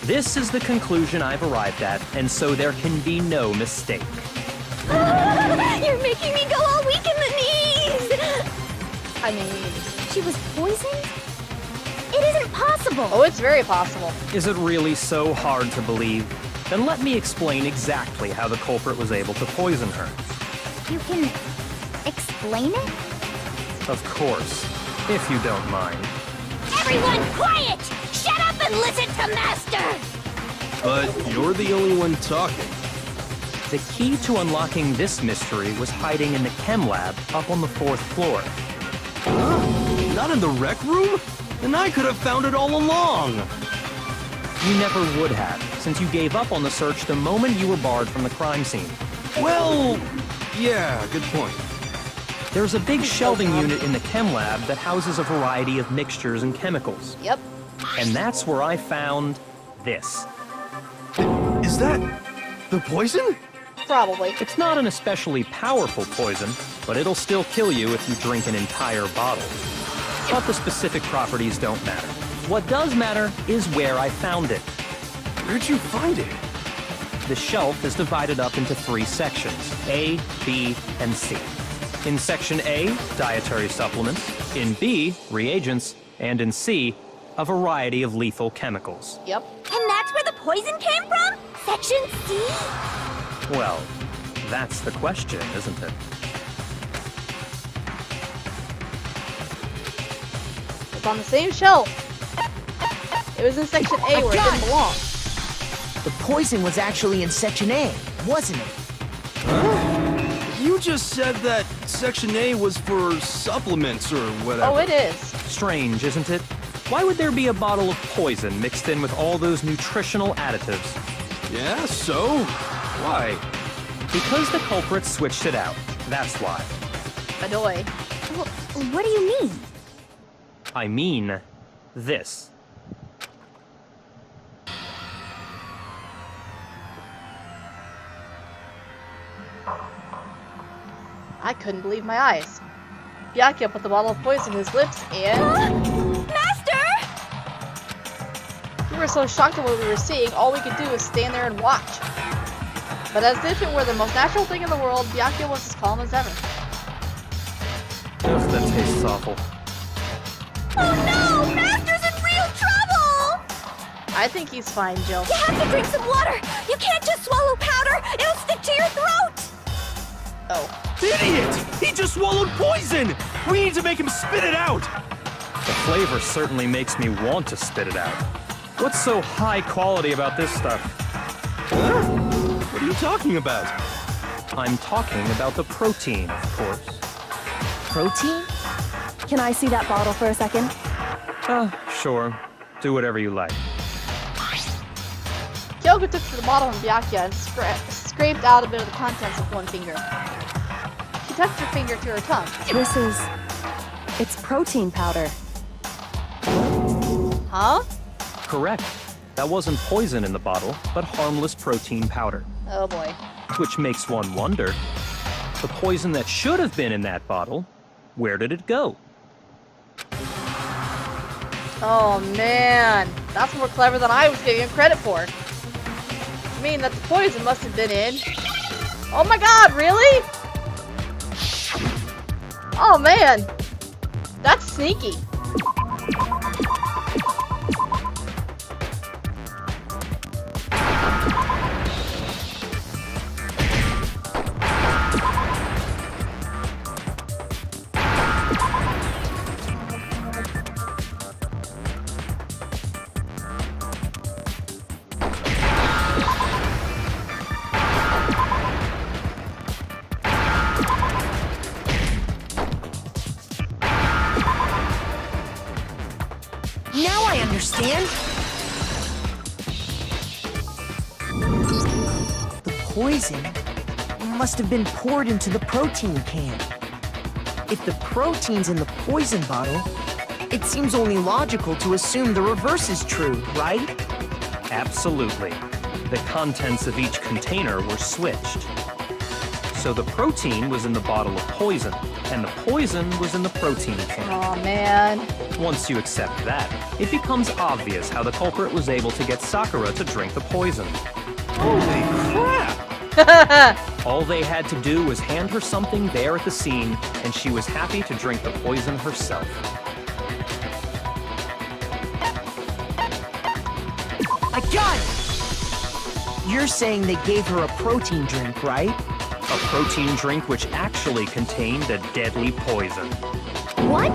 This is the conclusion I've arrived at, and so there can be no mistake. You're making me go all weak in the knees! I mean... She was poisoned? It isn't possible! Oh, it's very possible. Is it really so hard to believe? Then let me explain exactly how the culprit was able to poison her. You can explain it? Of course, if you don't mind. Everyone quiet! Shut up and listen to Master! But you're the only one talking. The key to unlocking this mystery was hiding in the chem lab up on the 4th floor. Not in the rec room? And I could have found it all along. You never would have, since you gave up on the search the moment you were barred from the crime scene. Well, yeah, good point. There's a big shelving unit in the chem lab that houses a variety of mixtures and chemicals. Yep. And that's where I found this. Is that the poison? Probably. It's not an especially powerful poison, but it'll still kill you if you drink an entire bottle. But the specific properties don't matter. What does matter is where I found it. Where'd you find it? The shelf is divided up into 3 sections, A, B, and C. In Section A, dietary supplements. In B, reagents. And in C, a variety of lethal chemicals. Yep. And that's where the poison came from? Section C? Well, that's the question, isn't it? It's on the same shelf. It was in Section A where it got didn't it. belong. The poison was actually in Section A, wasn't it? You just said that Section A was for supplements or whatever. Oh, it is. Strange, isn't it? Why would there be a bottle of poison mixed in with all those nutritional additives? Yeah, so? Why? Because the culprits switched it out. That's why. Adoy. What do you mean? I mean, this. I couldn't believe my eyes. Byakuya put the bottle of poison in his lips and... Master! We were so shocked at what we were seeing, all we could do was stand there and watch. But as if it were the most natural thing in the world, Byakuya was as calm as ever. Ugh, that tastes awful. Oh no! Master's in real trouble! I think he's fine, Jill. You have to drink some water! You can't just swallow powder! It'll stick to your throat! Oh. Idiot! He just swallowed poison! We need to make him spit it out! The flavor certainly makes me want to spit it out. What's so high quality about this stuff? Huh? What are you talking about? I'm talking about the protein, of course. Protein? Can I see that bottle for a second? Sure. Do whatever you like. Kyoko took the bottle from Byakuya and scraped out a bit of the contents with one finger. She touched her finger to her tongue. It's protein powder. Huh? Correct. That wasn't poison in the bottle, but harmless protein powder. Oh boy. Which makes one wonder, the poison that should have been in that bottle, where did it go? Oh man. That's more clever than I was giving him credit for. I mean that the poison must have been in... Oh my god, really? Oh man. That's sneaky. Now I understand. The poison must have been poured into the protein can. If the protein's in the poison bottle, it seems only logical to assume the reverse is true, right? Absolutely. The contents of each container were switched. So the protein was in the bottle of poison, and the poison was in the protein can. Oh man. Once you accept that, it becomes obvious how the culprit was able to get Sakura to drink the poison. Holy crap! All they had to do was hand her something there at the scene, and she was happy to drink the poison herself. I got it! You're saying they gave her a protein drink, right? A protein drink which actually contained a deadly poison. What?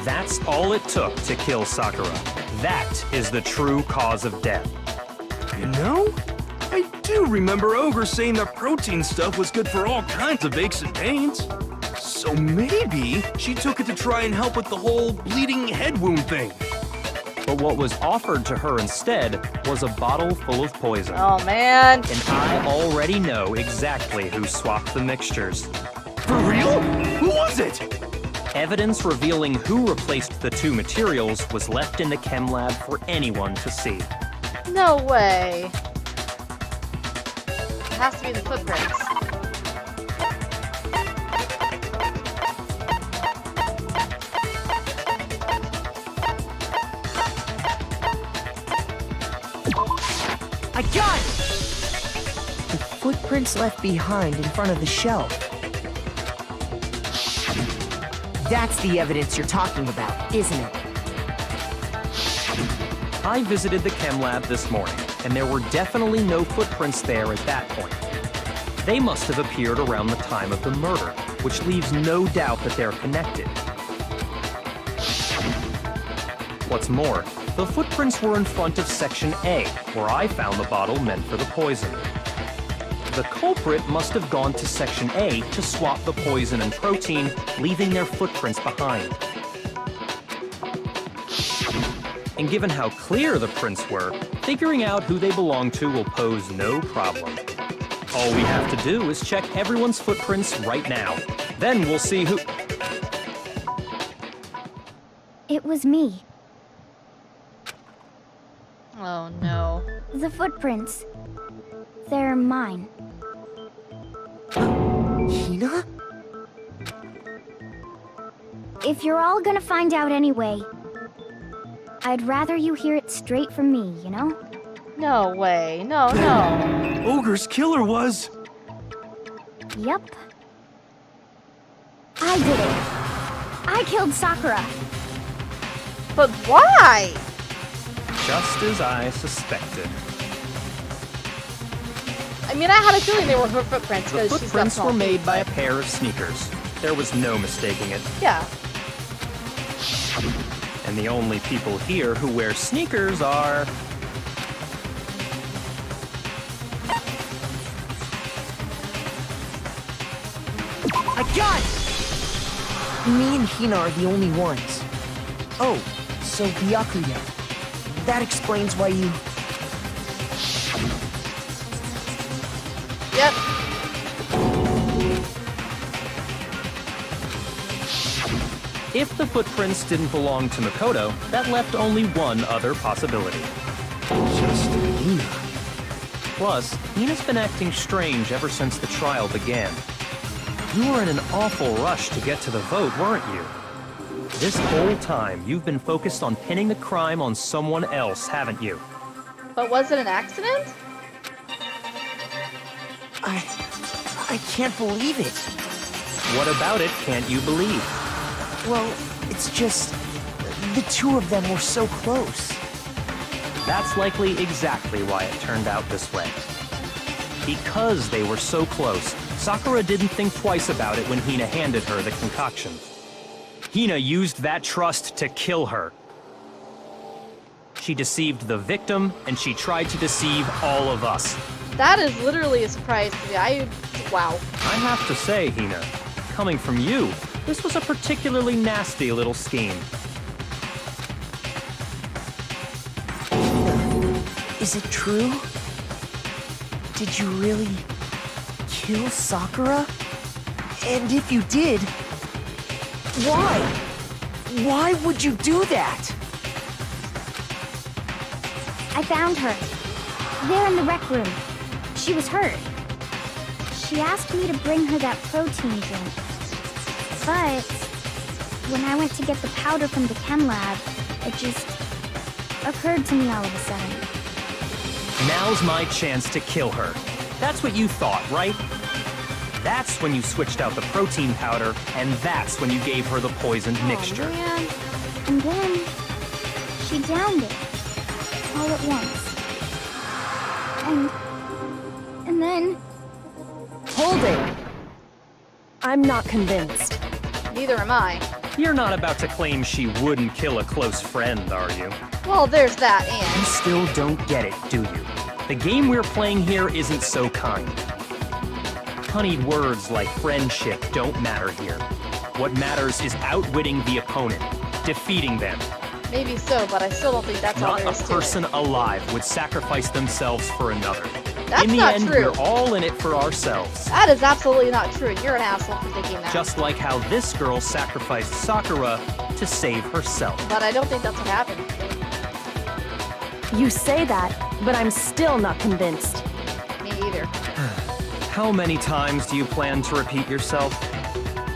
That's all it took to kill Sakura. That is the true cause of death. You know, I do remember Ogre saying that protein stuff was good for all kinds of aches and pains. So maybe she took it to try and help with the whole bleeding head wound thing. But what was offered to her instead was a bottle full of poison. Oh man. And I already know exactly who swapped the mixtures. For real? Who was it? Evidence revealing who replaced the two materials was left in the chem lab for anyone to see. No way. It has to be the footprints. I got it! The footprints left behind in front of the shelf. That's the evidence you're talking about, isn't it? I visited the chem lab this morning, and there were definitely no footprints there at that point. They must have appeared around the time of the murder, which leaves no doubt that they're connected. What's more, the footprints were in front of Section A, where I found the bottle meant for the poison. The culprit must have gone to Section A to swap the poison and protein, leaving their footprints behind. And given how clear the prints were, figuring out who they belong to will pose no problem. All we have to do is check everyone's footprints right now. Then we'll see who... It was me. Oh no. The footprints. They're mine. Hina? If you're all gonna find out anyway, I'd rather you hear it straight from me, you know? No way. No, no. Ogre's killer was... Yep. I did it. I killed Sakura. But why? Just as I suspected. I mean, I had a feeling they were her footprints The because she's got footprints small were made feet, by a but- pair of sneakers. There was no mistaking it. Yeah. And the only people here who wear sneakers are... I got it! Me and Hina are the only ones. Oh, so Byakuya. That explains why you... Yep. If the footprints didn't belong to Makoto, that left only one other possibility. Just Hina. Plus, Hina's been acting strange ever since the trial began. You were in an awful rush to get to the vote, weren't you? This whole time, you've been focused on pinning the crime on someone else, haven't you? But was it an accident? I can't believe it. What about it can't you believe? Well, it's just... the two of them were so close. That's likely exactly why it turned out this way. Because they were so close, Sakura didn't think twice about it when Hina handed her the concoction. Hina used that trust to kill her. She deceived the victim, and she tried to deceive all of us. That is literally a surprise to me. Wow. I have to say, Hina, coming from you, this was a particularly nasty little scheme. Is it true? Did you really kill Sakura? And if you did, why? Why would you do that? I found her. There in the rec room. She was hurt. She asked me to bring her that protein drink. But when I went to get the powder from the chem lab, it just occurred to me all of a sudden. Now's my chance to kill her. That's what you thought, right? That's when you switched out the protein powder, and that's when you gave her the poisoned mixture. Oh, man. And then she downed it all at once. And then... Hold it! I'm not convinced. Neither am I. You're not about to claim she wouldn't kill a close friend, are you? Well, there's that, You and... still don't get it, do you? The game we're playing here isn't so kind. Honeyed words like friendship don't matter here. What matters is outwitting the opponent, defeating them. Maybe so, but I still don't think that's all Not there a is to person it. alive would sacrifice themselves for another. That's in the not end, true. we're all in it for ourselves. That is absolutely not true, and you're an asshole for thinking that. Just like how this girl sacrificed Sakura to save herself. But I don't think that's what happened. You say that, but I'm still not convinced. Me either. How many times do you plan to repeat yourself?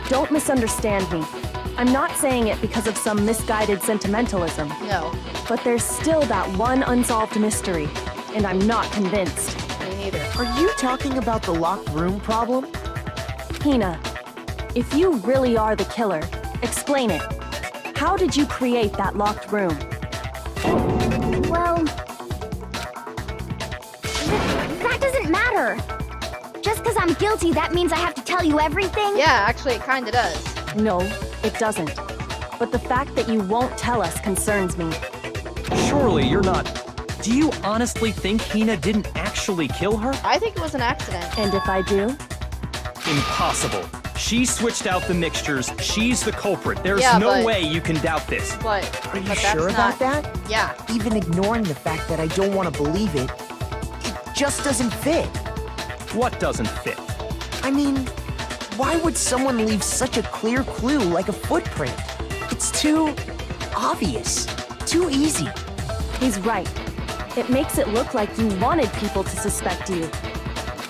Don't misunderstand me. I'm not saying it because of some misguided sentimentalism, No, but there's still that one unsolved mystery, and I'm not convinced. me neither. Are you talking about the locked room problem? Hina, if you really are the killer, explain it. How did you create that locked room? Well, that doesn't matter. Just because I'm guilty, that means I have to tell you everything? Yeah, actually, it kinda does. No, it doesn't. But the fact that you won't tell us concerns me. Surely you're not... Do you honestly think Hina didn't actually kill her? I think it was an accident. And if I do? Impossible. She switched out the mixtures. She's the culprit. There's Yeah, no but- way you can doubt this. But Are you but sure that's about not- that? Yeah. Even ignoring the fact that I don't want to believe it, it just doesn't fit. What doesn't fit? I mean, why would someone leave such a clear clue like a footprint? It's too obvious, too easy. He's right. It makes it look like you wanted people to suspect you.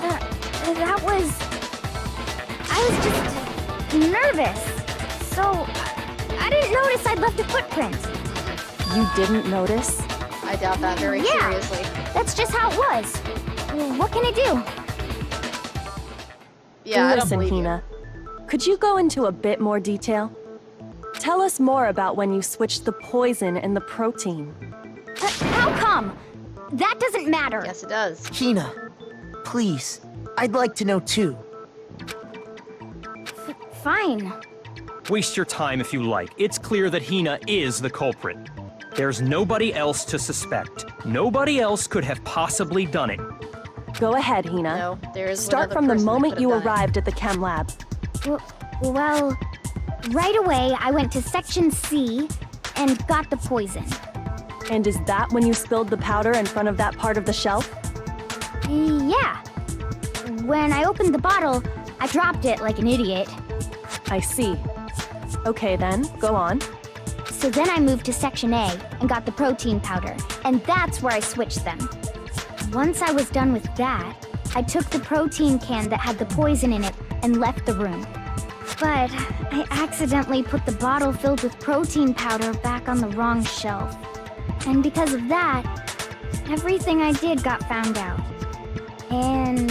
That was... I was just nervous. So, I didn't notice I'd left a footprint. You didn't notice? I doubt that very Yeah. seriously. That's just how it was. What can I do? Yeah, I don't Listen, believe you. Hina. Could you go into a bit more detail? Tell us more about when you switched the poison and the protein. How come? That doesn't matter. Yes, it does. Hina, please, I'd like to know too. Fine. Waste your time if you like. It's clear that Hina is the culprit. There's nobody else to suspect. Nobody else could have possibly done it. Go ahead, Hina. No, there is Start another from the person that moment could've you done it. arrived at the chem lab. Well, right away I went to Section C and got the poison. And is that when you spilled the powder in front of that part of the shelf? Yeah. When I opened the bottle, I dropped it like an idiot. I see. Okay then, go on. So then I moved to Section A and got the protein powder, and that's where I switched them. Once I was done with that, I took the protein can that had the poison in it and left the room. But I accidentally put the bottle filled with protein powder back on the wrong shelf. And because of that, everything I did got found out. And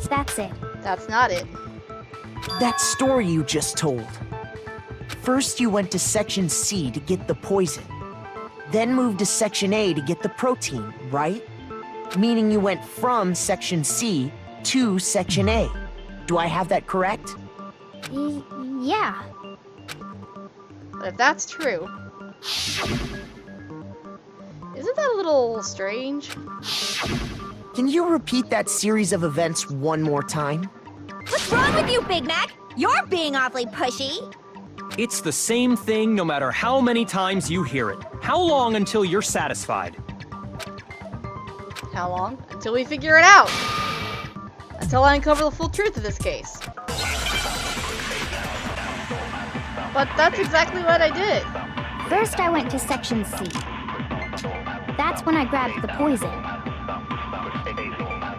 that's it. That's not it. That story you just told. First you went to Section C to get the poison, then moved to Section A to get the protein, right? Meaning you went from Section C to Section A. Do I have that correct? Yeah. But if that's true... Isn't that a little strange? Can you repeat that series of events one more time? What's wrong with you, Big Mac? You're being awfully pushy. It's the same thing no matter how many times you hear it. How long until you're satisfied? How long? Until we figure it out! Until I uncover the full truth of this case. But that's exactly what I did. First I went to Section C. That's when I grabbed the poison.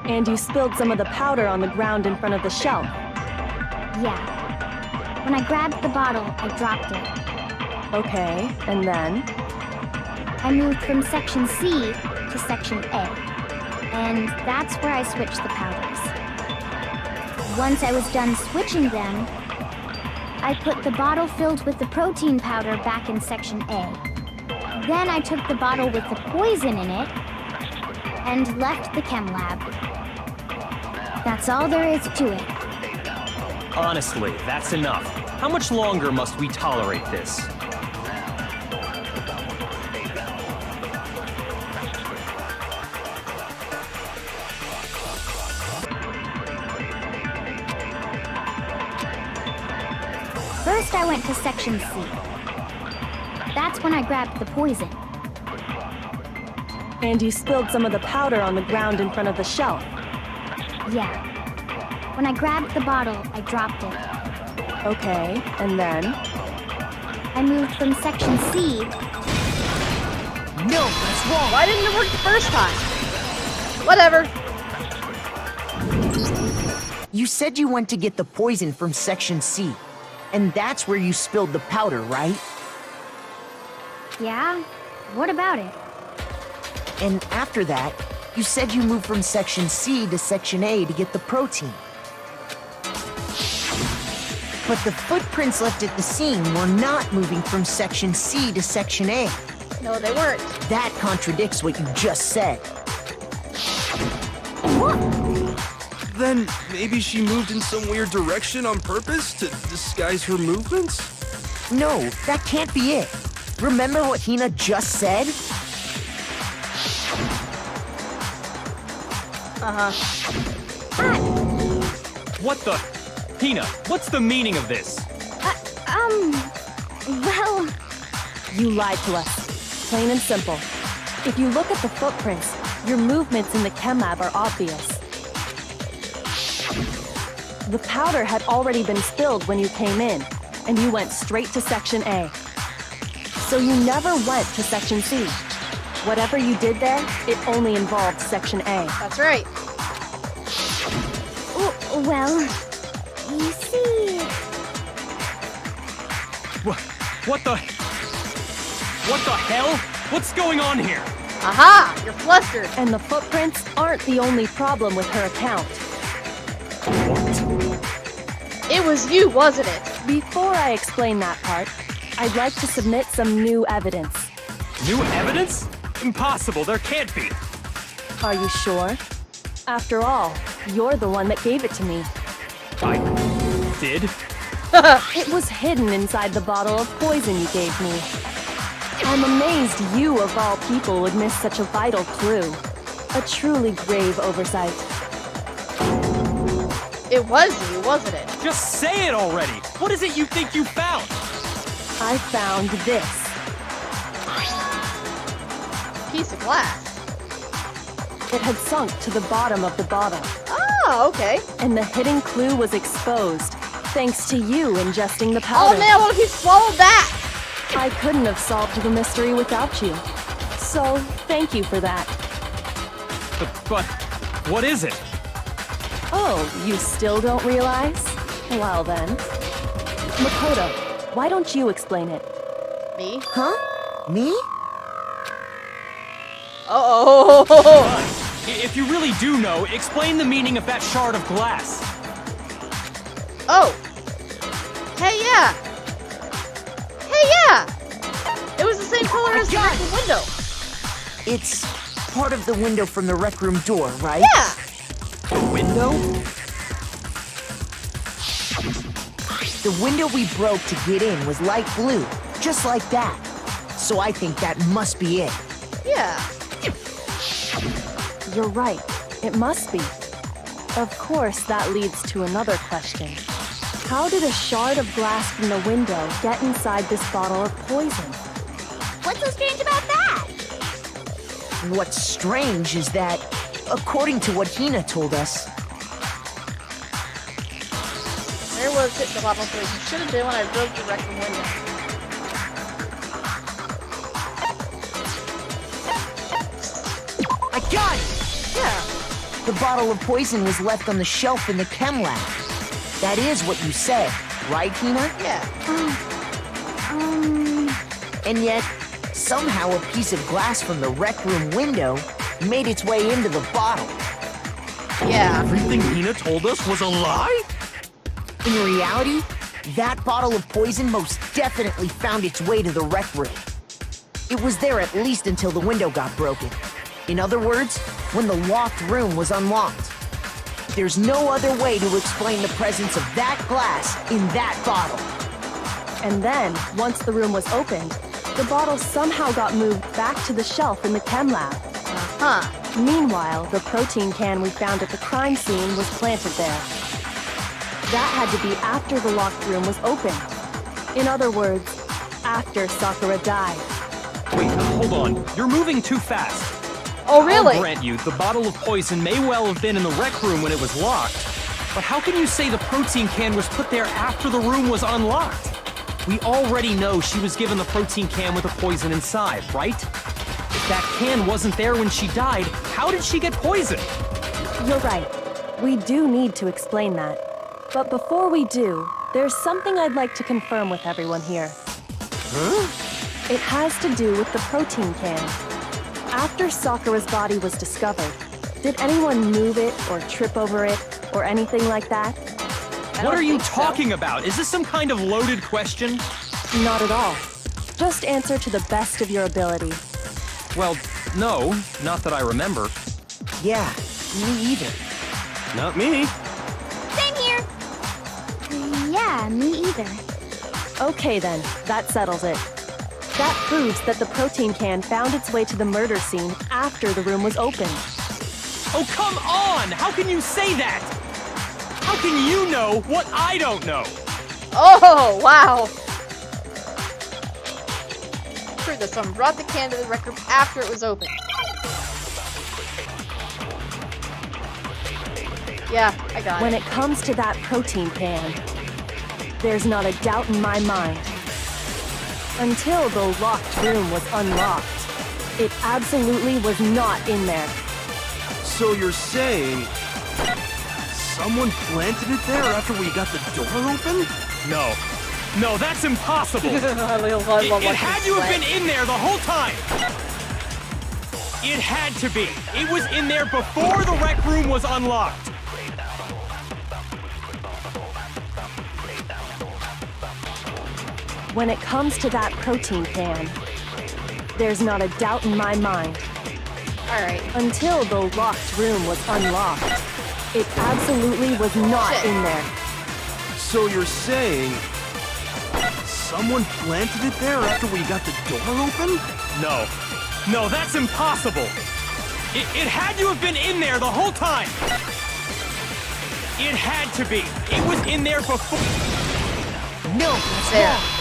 And you spilled some of the powder on the ground in front of the shelf. Yeah. When I grabbed the bottle, I dropped it. Okay, and then? I moved from Section C to Section A. And that's where I switched the powders. Once I was done switching them, I put the bottle filled with the protein powder back in Section A. Then I took the bottle with the poison in it and left the chem lab. That's all there is to it. Honestly, that's enough. How much longer must we tolerate this? First I went to Section C. That's when I grabbed the poison. And you spilled some of the powder on the ground in front of the shelf. Yeah. When I grabbed the bottle, I dropped it. Okay, and then? I moved from section C. No, that's wrong. Why didn't it work the first time? Whatever. You said you went to get the poison from section C. And that's where you spilled the powder, right? Yeah? What about it? And after that, you said you moved from section C to section A to get the protein. But the footprints left at the scene were not moving from section C to section A. No, they weren't. That contradicts what you just said. Then maybe she moved in some weird direction on purpose to disguise her movements? No, that can't be it. Remember what Hina just said? What the? Hina, what's the meaning of this? Well, You lied to us. Plain and simple. If you look at the footprints, your movements in the chem lab are obvious. The powder had already been spilled when you came in, and you went straight to section A. So you never went to section C. Whatever you did there, it only involved section A. That's right. well, you see... What the? What the hell? What's going on here? Aha! You're flustered. And the footprints aren't the only problem with her account. It was you, wasn't it? Before I explain that part, I'd like to submit some new evidence. New evidence? Impossible, there can't be. Are you sure? After all, you're the one that gave it to me. I did? It was hidden inside the bottle of poison you gave me. I'm amazed you, of all people, would miss such a vital clue. A truly grave oversight. It was you, wasn't it? Just say it already! What is it you think you found? I found this. Piece of glass. It had sunk to the bottom of the bottle, Oh, okay. and the hidden clue was exposed, thanks to you ingesting the powder. Oh man, what if he swallowed that? I couldn't have solved the mystery without you. So, thank you for that. But what is it? Oh, you still don't realize? Well then. Makoto, why don't you explain it? Me? Huh? Me? Uh-oh. If you really do know, explain the meaning of that shard of glass. Oh. Hey, yeah. Hey, yeah. It was the same color as the got rec room window. It's part of the window from the rec room door, right? Yeah. The window? The window we broke to get in was light blue, just like that. So I think that must be it. Yeah. You're right. It must be. Of course, that leads to another question. How did a shard of glass from the window get inside this bottle of poison? What's so strange about that? What's strange is that, according to what Hina told us, Where was it, the bottle of poison? Should have been when I broke the rec room window. I got it! Yeah. The bottle of poison was left on the shelf in the chem lab. That is what you said, right, Hina? Yeah. And yet, somehow a piece of glass from the rec room window made its way into the bottle. Yeah. Everything Hina told us was a lie? In reality, that bottle of poison most definitely found its way to the rec room. It was there at least until the window got broken. In other words, when the locked room was unlocked. There's no other way to explain the presence of that glass in that bottle. And then, once the room was opened, the bottle somehow got moved back to the shelf in the chem lab. Huh. Meanwhile, the protein can we found at the crime scene was planted there. That had to be after the locked room was opened. In other words, after Sakura died. Wait, hold on. You're moving too fast. Oh, really? I'll grant you, the bottle of poison may well have been in the rec room when it was locked. But how can you say the protein can was put there after the room was unlocked? We already know she was given the protein can with the poison inside, right? If that can wasn't there when she died, how did she get poisoned? You're right. We do need to explain that. But before we do, there's something I'd like to confirm with everyone here. Huh? It has to do with the protein can. After Sakura's body was discovered, did anyone move it or trip over it or anything like that? What are you talking about? Is this some kind of loaded question? Not at all. Just answer to the best of your ability. Well, no, not that I remember. Yeah, me either. Not me. Same here. Yeah, me either. Okay then, that settles it. That proves that the protein can found its way to the murder scene after the room was opened. Oh, come on! How can you say that? How can you know what I don't know? Oh, wow. Prove that someone brought the can to the rec room after it was opened. Yeah, I got When it. it comes to that protein can, there's not a doubt in my mind. Until the locked room was unlocked, it absolutely was not in there. So you're saying someone planted it there after we got the door open? No. No, that's impossible! I love It watching had to have sweat. been in there the whole time! It had to be! It was in there before the rec room was unlocked! When it comes to that protein can, there's not a doubt in my mind. Alright. Until the locked room was unlocked, it absolutely was not Shit. in there. So you're saying someone planted it there after we got the door open? No. No, that's impossible! It had to have been in there the whole time! It had to be! It was in there before— No, that's There. wrong.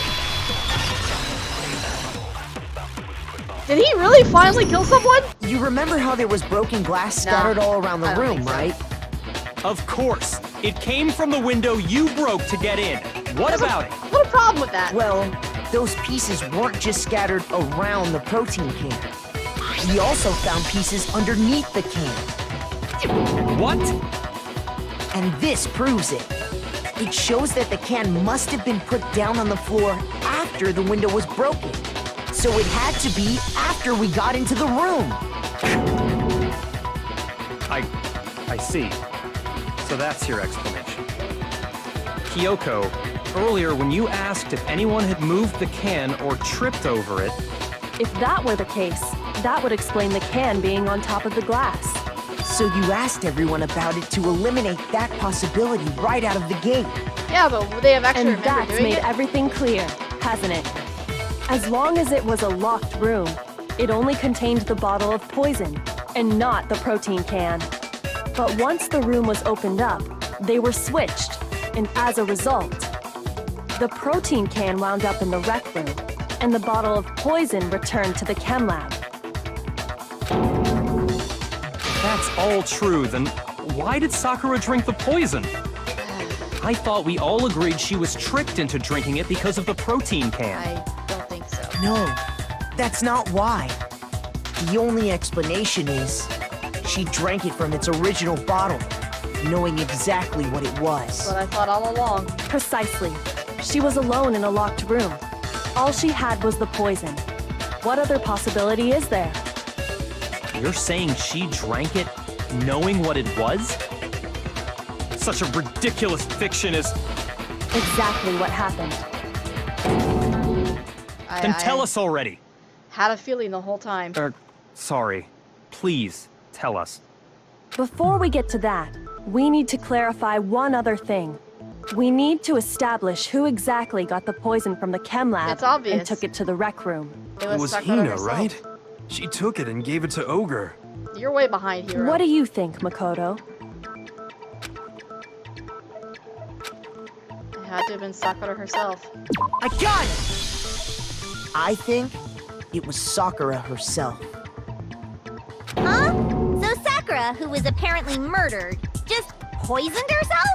Did he really finally kill someone? You remember how there was broken glass scattered all around I the don't room, think so. right? Of course! It came from the window you broke to get in. What about it? What a problem with that? Well, those pieces weren't just scattered around the protein can. We also found pieces underneath the can. What? And this proves it. It shows that the can must have been put down on the floor after the window was broken. So it had to be after we got into the room. I see. So that's your explanation. Kyoko, earlier when you asked if anyone had moved the can or tripped over it, If that were the case, that would explain the can being on top of the glass. So you asked everyone about it to eliminate that possibility right out of the gate. Yeah, but would they have actually And remembered that's doing made it? everything clear, hasn't it? As long as it was a locked room, it only contained the bottle of poison, and not the protein can. But once the room was opened up, they were switched, and as a result, the protein can wound up in the rec room, and the bottle of poison returned to the chem lab. if that's all true, then why did Sakura drink the poison? I thought we all agreed she was tricked into drinking it because of the protein can. I don't think so. No, that's not why. The only explanation is she drank it from its original bottle, knowing exactly what it was. But I thought all along. Precisely. She was alone in a locked room. All she had was the poison. What other possibility is there? You're saying she drank it knowing what it was? Such a ridiculous fiction is— Exactly what happened. Then tell us already. Had a feeling the whole time. Sorry. Please, tell us. Before we get to that, we need to clarify one other thing. We need to establish who exactly got the poison from the chem lab It's obvious. and took it to the rec room. It It was Sakura Hina, herself. right? She took it and gave it to Ogre. You're way behind, Hero. What do you think, Makoto? It had to have been Sakura herself. I got it! I think it was Sakura herself. Huh? So Sakura, who was apparently murdered, just poisoned herself?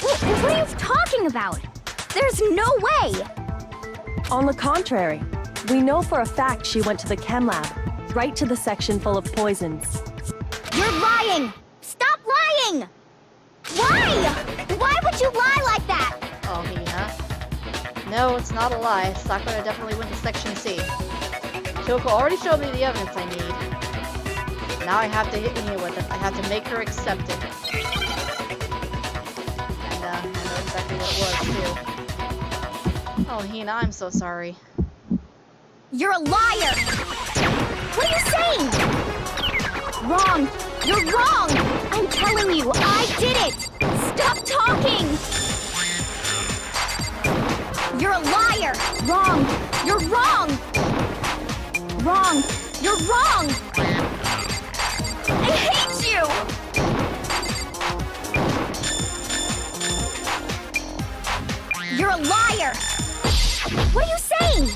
What are you talking about? There's no way! On the contrary, we know for a fact she went to the chem lab, right to the section full of poisons. You're lying! Stop lying! Why? Why would you lie like that? Oh, Hina. No, it's not a lie. Sakura definitely went to Section C. Kyoko already showed me the evidence I need. Now I have to hit Hina with it. I have to make her accept it. And, I know exactly what it was, too. Oh, Hina, I'm so sorry. You're a liar! What are you saying? Wrong! You're wrong! I'm telling you, I did it! Stop talking! You're a liar! Wrong! You're wrong! Wrong! You're wrong! I hate you! You're a liar! What are you saying?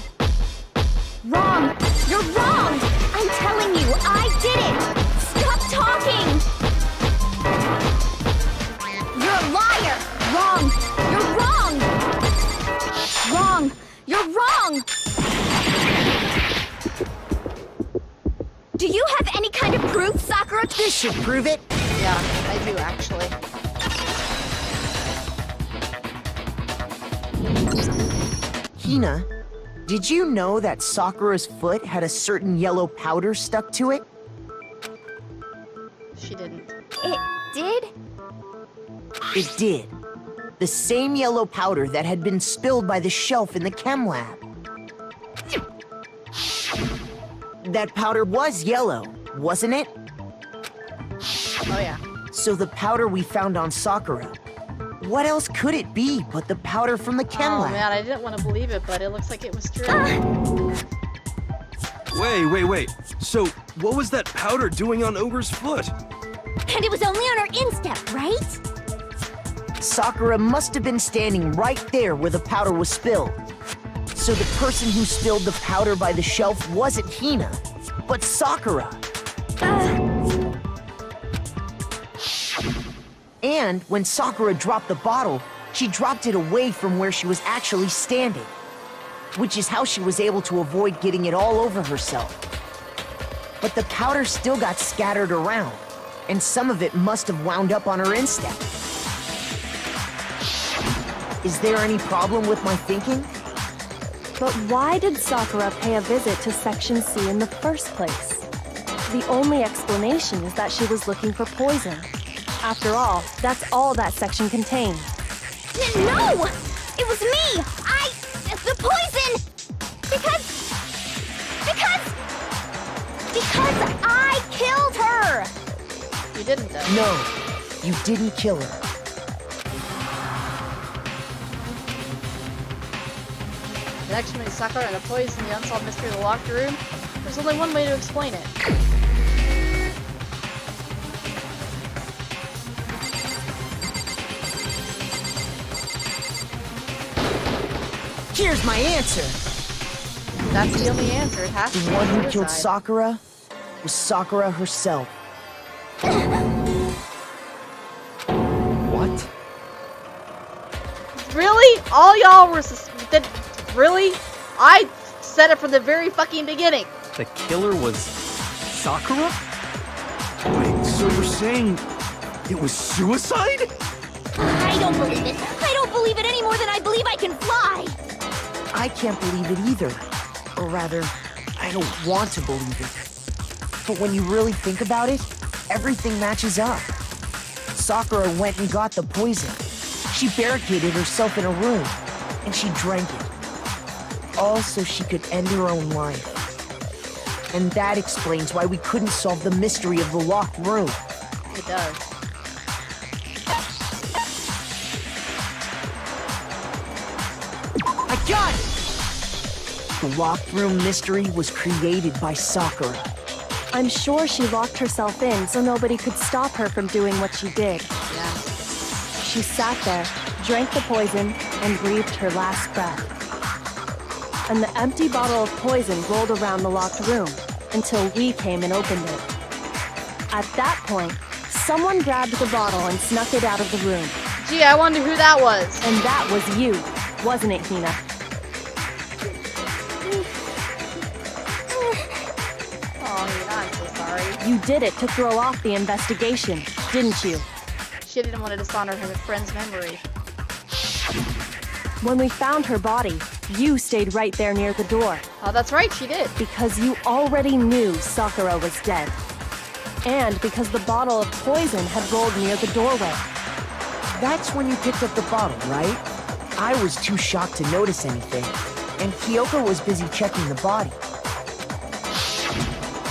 Wrong! You're wrong! I'm telling you, I did it! Stop talking! You're a liar! Wrong! You're wrong! Wrong! You're wrong! Do you have any kind of proof, Sakura? This should prove it. Yeah, I do, actually. Hina, did you know that Sakura's foot had a certain yellow powder stuck to it? She didn't. It did? It did. The same yellow powder that had been spilled by the shelf in the chem lab. That powder was yellow, wasn't it? Oh, yeah. So the powder we found on Sakura, what else could it be but the powder from the chem Oh, lab? man, I didn't want to believe it, but it looks like it was true. Wait. So, what was that powder doing on Ogre's foot? And it was only on her instep, right? Sakura must have been standing right there where the powder was spilled. So the person who spilled the powder by the shelf wasn't Hina, but Sakura. And when Sakura dropped the bottle, she dropped it away from where she was actually standing, which is how she was able to avoid getting it all over herself. But the powder still got scattered around, and some of it must have wound up on her instep. Is there any problem with my thinking? But why did Sakura pay a visit to Section C in the first place? The only explanation is that she was looking for poison. After all, that's all that section contained. No! It was me! The poison! Because I killed her! You didn't, though. No, you didn't kill her. The connection between Sakura and the poison, the unsolved mystery of the locked room. There's only one way to explain it. Here's my answer. That's the only answer. It has to The be one who killed suicide. Sakura was Sakura herself. What? Really? All y'all were really? I said it from the very fucking beginning. The killer was Sakura? Wait, so you're saying it was suicide? I don't believe it. I don't believe it any more than I believe I can fly. I can't believe it either. Or rather, I don't want to believe it. But when you really think about it, everything matches up. Sakura went and got the poison. She barricaded herself in a room, and she drank it. All so she could end her own life. And that explains why we couldn't solve the mystery of the locked room. It does. I got it! The locked room mystery was created by Sakura. I'm sure she locked herself in so nobody could stop her from doing what she did. Yeah. She sat there, drank the poison, and breathed her last breath. and the empty bottle of poison rolled around the locked room until we came and opened it. At that point, someone grabbed the bottle and snuck it out of the room. Gee, I wonder who that was. And that was you, wasn't it, Hina? Oh, Hina, I'm so sorry. You did it to throw off the investigation, didn't you? She didn't want to dishonor her friend's memory. When we found her body, you stayed right there near the door Oh, that's right, she did. because you already knew Sakura was dead. And because the bottle of poison had rolled near the doorway. That's when you picked up the bottle, right? I was too shocked to notice anything, and Kyoko was busy checking the body.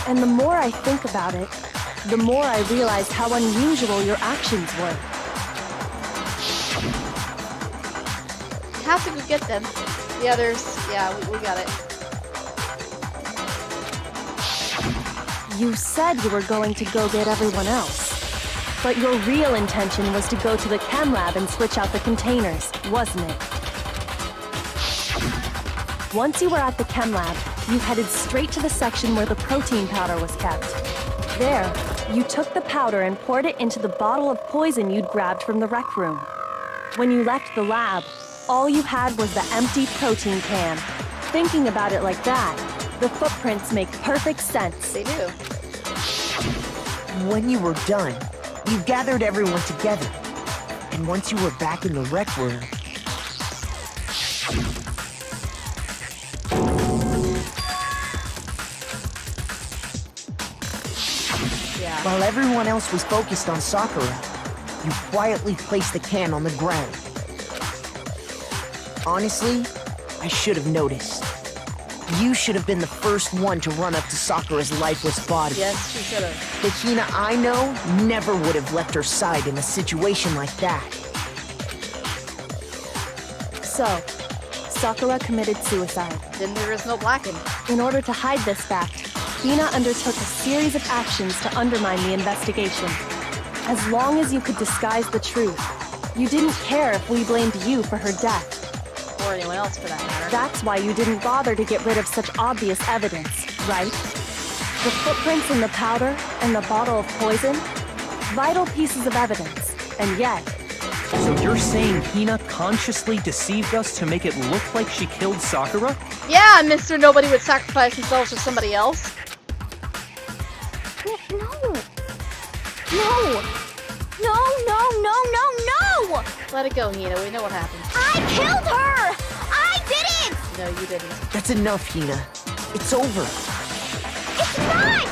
And the more I think about it, the more I realized how unusual your actions were. Have to go get them. The others, yeah, we got it. You said you were going to go get everyone else. But your real intention was to go to the chem lab and switch out the containers, wasn't it? Once you were at the chem lab, you headed straight to the section where the protein powder was kept. There, you took the powder and poured it into the bottle of poison you'd grabbed from the rec room. When you left the lab, all you had was the empty protein can. Thinking about it like that, the footprints make perfect sense. They do. When you were done, you gathered everyone together. And once you were back in the rec room, Yeah. while everyone else was focused on Sakura, you quietly placed the can on the ground. Honestly, I should have noticed. You should have been the first one to run up to Sakura's lifeless body. Yes, she should have. The Hina I know never would have left her side in a situation like that. So, Sakura committed suicide. Then there is no blackened. In order to hide this fact, Hina undertook a series of actions to undermine the investigation. As long as you could disguise the truth, you didn't care if we blamed you for her death. Or anyone else for that matter. That's why you didn't bother to get rid of such obvious evidence, right? The footprints in the powder and the bottle of poison? Vital pieces of evidence, and yet... So you're saying Hina consciously deceived us to make it look like she killed Sakura? Yeah, Mr. Nobody would sacrifice themselves for somebody else. No. No. No, no, no, no, no! Let it go, Hina. We know what happened. I killed her! I didn't! No, you didn't. That's enough, Hina. It's over. It's not!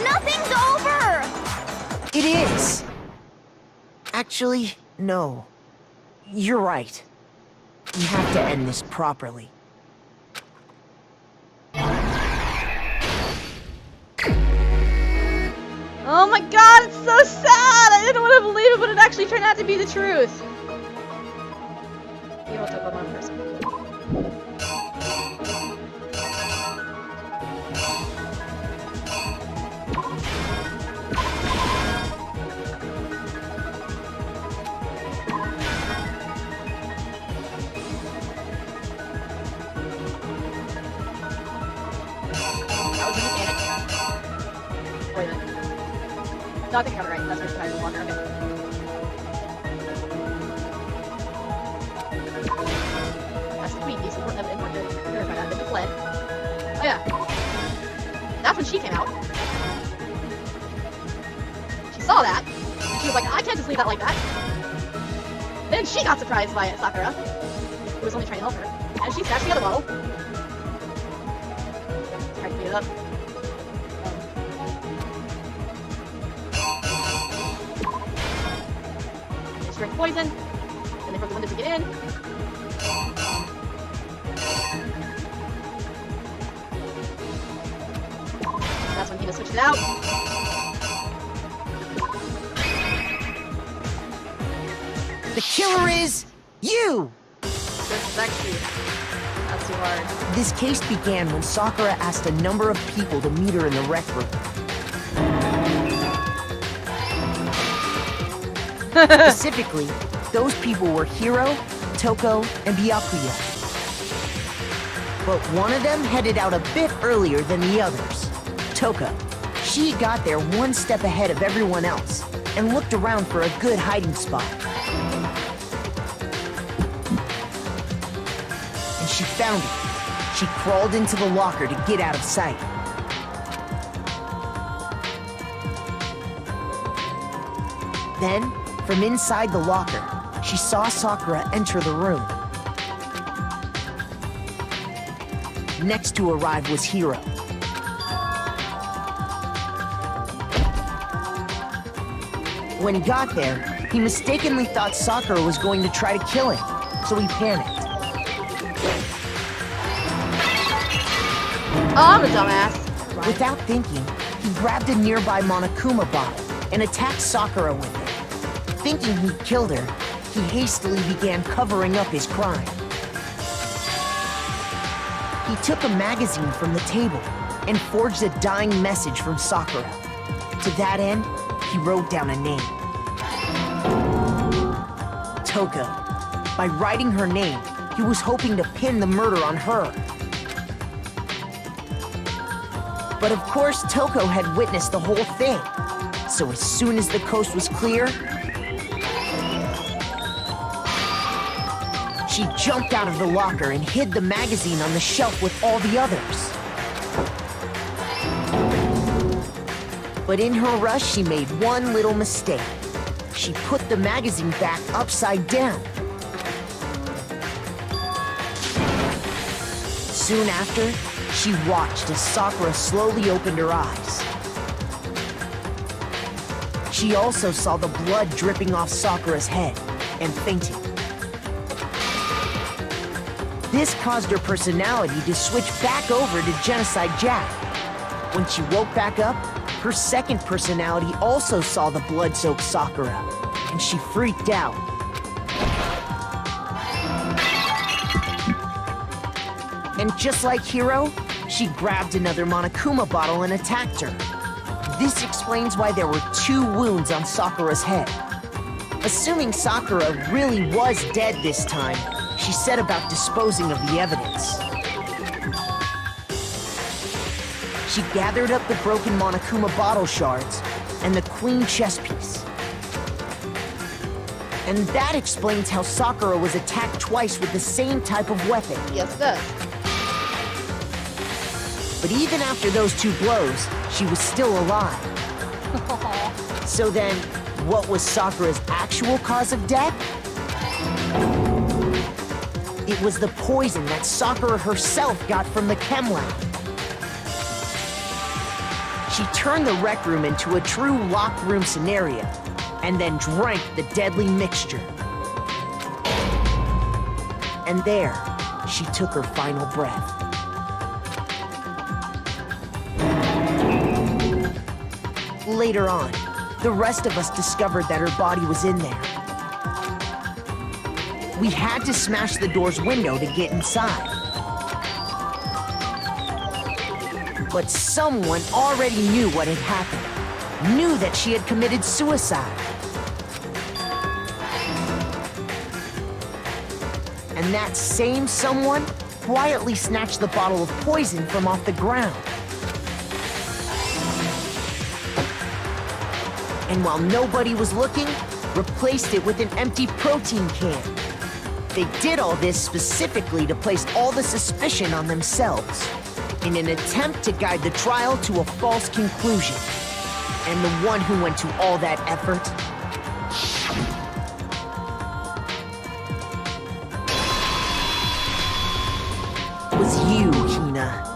Nothing's over! It is! Actually, no. You're right. We have to end this properly. Oh my god, it's so sad! I didn't want to believe it, but it actually turned out to be the truth. You want to talk about one person. That was a mechanic. Wait a minute. No, I think I got it right. That's where it's water. Okay. That's the queen piece. Important to verify that. Then it fled. Oh yeah. That's when she came out. She saw that. And she was like, I can't just leave that like that. Then she got surprised by Sakura, who was only trying to help her. And she snatched the other bottle. Tried to clean it up. Drink poison, and they broke the window to get in. That's when Hina switched it out. The killer is you! This is actually not too hard. This case began when Sakura asked a number of people to meet her in the rec room. Specifically, those people were Hiro, Toko, and Byakuya. But one of them headed out a bit earlier than the others. Toko. She got there one step ahead of everyone else and looked around for a good hiding spot. And she found it. She crawled into the locker to get out of sight. Then, from inside the locker, she saw Sakura enter the room. Next to arrive was Hiro. When he got there, he mistakenly thought Sakura was going to try to kill him, so he panicked. Oh, I'm a dumbass. Without thinking, he grabbed a nearby Monokuma bottle and attacked Sakura with it. Thinking he'd killed her, he hastily began covering up his crime. He took a magazine from the table and forged a dying message from Sakura. To that end, he wrote down a name. Toko. By writing her name, he was hoping to pin the murder on her. But of course, Toko had witnessed the whole thing. So as soon as the coast was clear, she jumped out of the locker and hid the magazine on the shelf with all the others. But in her rush, she made one little mistake. She put the magazine back upside down. Soon after, she watched as Sakura slowly opened her eyes. She also saw the blood dripping off Sakura's head and fainted. This caused her personality to switch back over to Genocide Jack. When she woke back up, her second personality also saw the blood-soaked Sakura, and she freaked out. And just like Hiro, she grabbed another Monokuma bottle and attacked her. This explains why there were 2 wounds on Sakura's head. Assuming Sakura really was dead this time, she set about disposing of the evidence. She gathered up the broken Monokuma bottle shards and the queen chess piece. And that explains how Sakura was attacked twice with the same type of weapon. Yes, it does. But even after those 2 blows, she was still alive. So then, what was Sakura's actual cause of death? It was the poison that Sakura herself got from the chem lab. She turned the rec room into a true locked room scenario, and then drank the deadly mixture. And there, she took her final breath. Later on, the rest of us discovered that her body was in there. We had to smash the door's window to get inside. But someone already knew what had happened, knew that she had committed suicide. And that same someone quietly snatched the bottle of poison from off the ground. And while nobody was looking, replaced it with an empty protein can. They did all this specifically to place all the suspicion on themselves, in an attempt to guide the trial to a false conclusion. And the one who went to all that effort was you, Hina.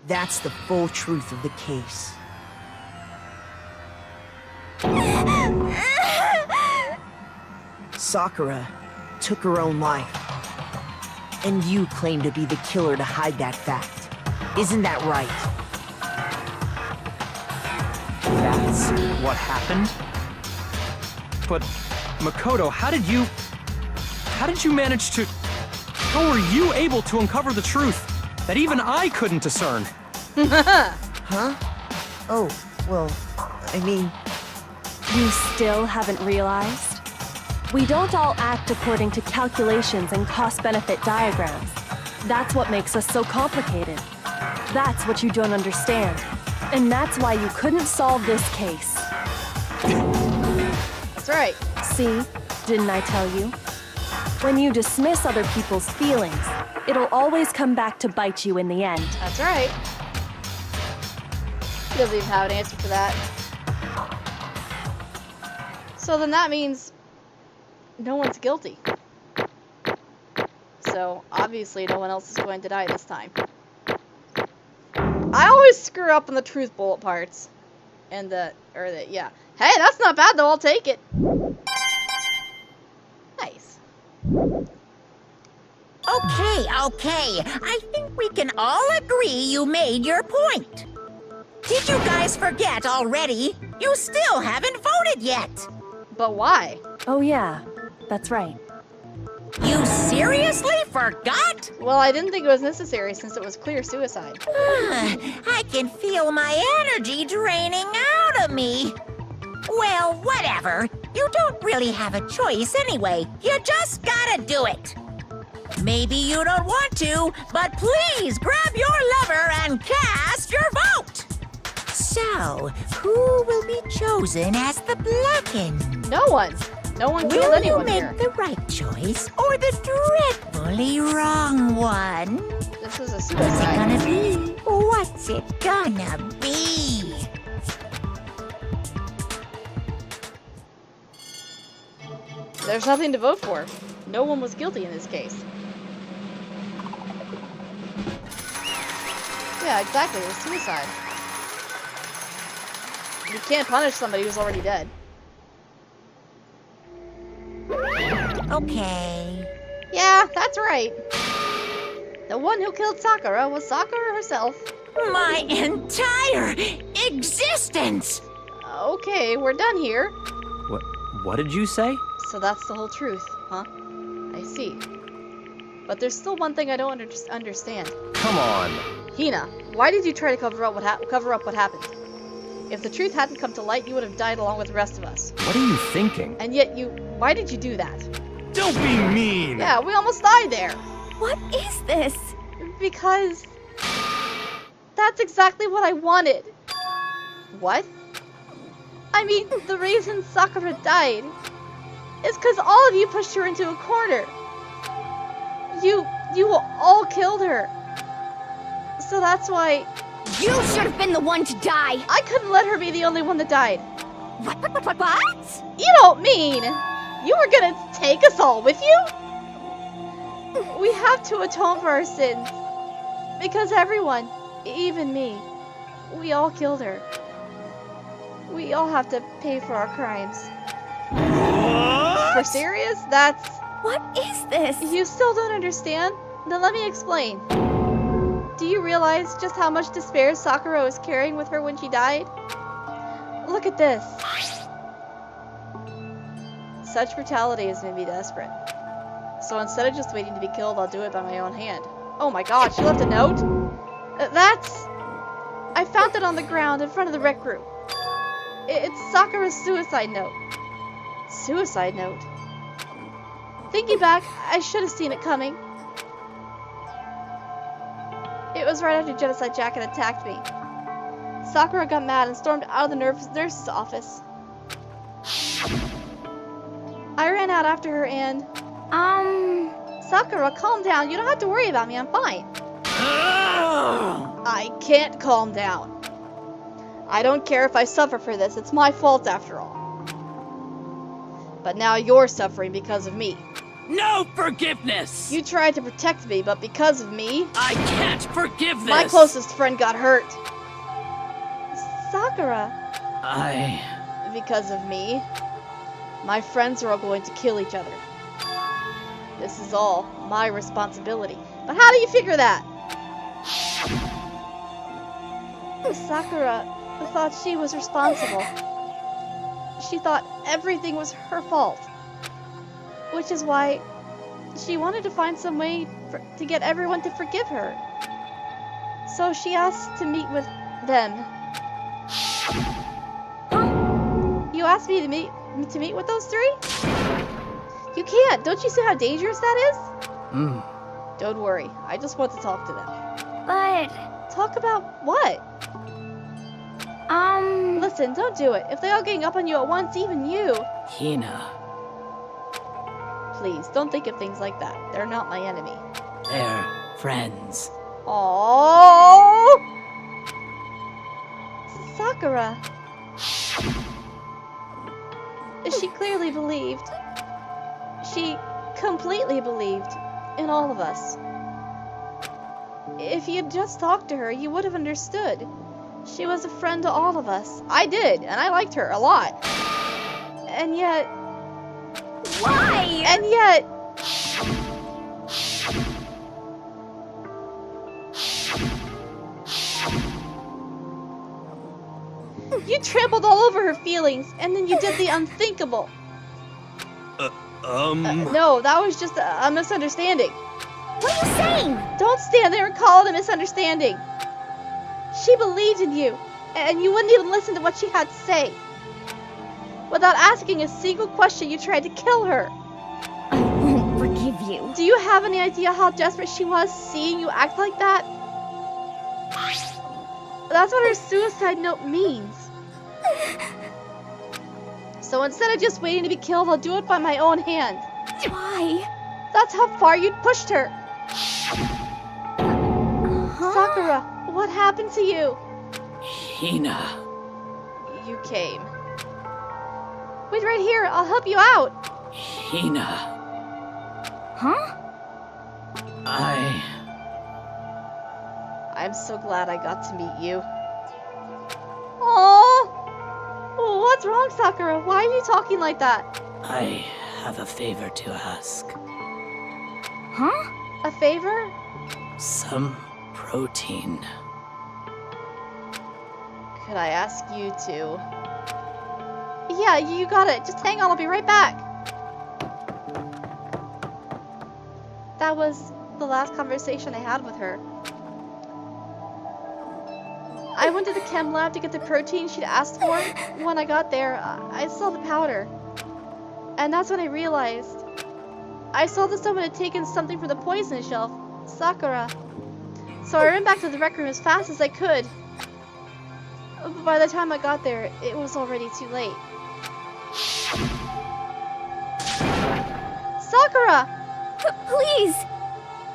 That's the full truth of the case. Sakura took her own life. And you claim to be the killer to hide that fact. Isn't that right? That's what happened? But, Makoto, how did you manage to... How were you able to uncover the truth that even I couldn't discern? Huh? Oh, well, I mean... You still haven't realized? We don't all act according to calculations and cost-benefit diagrams. That's what makes us so complicated. That's what you don't understand. And that's why you couldn't solve this case. That's right. See? Didn't I tell you? When you dismiss other people's feelings, it'll always come back to bite you in the end. That's right. He doesn't even have an answer for that. So then that means no one's guilty. So obviously no one else is going to die this time. I always screw up on the truth bullet parts. And yeah. Hey, that's not bad though, I'll take it. Nice. Okay. I think we can all agree you made your point. Did you guys forget already? You still haven't voted yet. But why? Oh yeah, that's right. You seriously forgot? Well, I didn't think it was necessary since it was clear suicide. I can feel my energy draining out of me. Well, whatever. You don't really have a choice anyway. You just gotta do it. Maybe you don't want to, but please grab your lever and cast your vote. So, who will be chosen as the blackened? No one. No one killed Will you anyone make here. the right choice or the dreadfully wrong one? This is a What's it suicide. gonna be? What's it gonna be? There's nothing to vote for. No one was guilty in this case. Yeah, exactly. It was suicide. You can't punish somebody who's already dead. Okay. Yeah, that's right. The one who killed Sakura was Sakura herself. My entire existence! Okay, we're done here. What did you say? So that's the whole truth, huh? I see. But there's still one thing I don't understand. Come on. Hina, why did you try to cover up what happened? If the truth hadn't come to light, you would have died along with the rest of us. What are you thinking? And yet why did you do that? Don't be mean! Yeah, we almost died there. What is this? Because that's exactly what I wanted. What? I mean, the reason Sakura died is because all of you pushed her into a corner. You all killed her. So that's why You should have been the one to die. I couldn't let her be the only one that died. What? You don't mean you were gonna take us all with you? We have to atone for our sins. Because everyone, even me, we all killed her. We all have to pay for our crimes. For serious? That's... What is this? You still don't understand? Then let me explain. Do you realize just how much despair Sakura was carrying with her when she died? Look at this. Such brutality has made me desperate. So instead of just waiting to be killed, I'll do it by my own hand. Oh my god, she left a note? That's... I found it on the ground in front of the rec room. It's Sakura's suicide note. Suicide note? Thinking back, I should have seen it coming. It was right after Genocide Jacket attacked me. Sakura got mad and stormed out of the nurse's office. I ran out after her and... Sakura, calm down. You don't have to worry about me. I'm fine. I can't calm down. I don't care if I suffer for this. It's my fault after all. But now you're suffering because of me. No forgiveness! You tried to protect me, but because of me... I can't forgive this! My closest friend got hurt. Sakura. Because of me, my friends are all going to kill each other. This is all my responsibility. But how do you figure that? Sakura thought she was responsible. She thought everything was her fault. Which is why she wanted to find some way to get everyone to forgive her. So she asked to meet with them. You asked me to meet with those three? You can't. Don't you see how dangerous that is? Hmm. Don't worry. I just want to talk to them. But, Talk about what? Listen, don't do it. If they all gang up on you at once, even you. Hina, Please, don't think of things like that. They're not my enemy. they're friends. Oh, Sakura. She clearly believed. She completely believed in all of us. If you'd just talked to her, you would have understood. She was a friend to all of us. I did, and I liked her a lot. And yet... why? And yet... You trampled all over her feelings, and then you did the unthinkable. No, that was just a misunderstanding. What are you saying? Don't stand there and call it a misunderstanding. She believed in you, and you wouldn't even listen to what she had to say. Without asking a single question, you tried to kill her. I won't forgive you. Do you have any idea how desperate she was seeing you act like that? That's what her suicide note means. So instead of just waiting to be killed, I'll do it by my own hand. Why? That's how far you'd pushed her. Huh? Sakura, what happened to you? Hina, You came. Wait right here, I'll help you out. Hina, Huh? I'm so glad I got to meet you. Aww! What's wrong, Sakura? Why are you talking like that? I have a favor to ask. Huh? A favor? Some protein. Could I ask you to... Yeah, you got it. Just hang on, I'll be right back. That was the last conversation I had with her. I went to the chem lab to get the protein she'd asked for. When I got there, I saw the powder. And that's when I realized. I saw that someone had taken something from the poison shelf. Sakura. So I ran back to the rec room as fast as I could. But by the time I got there, it was already too late. Sakura! Please!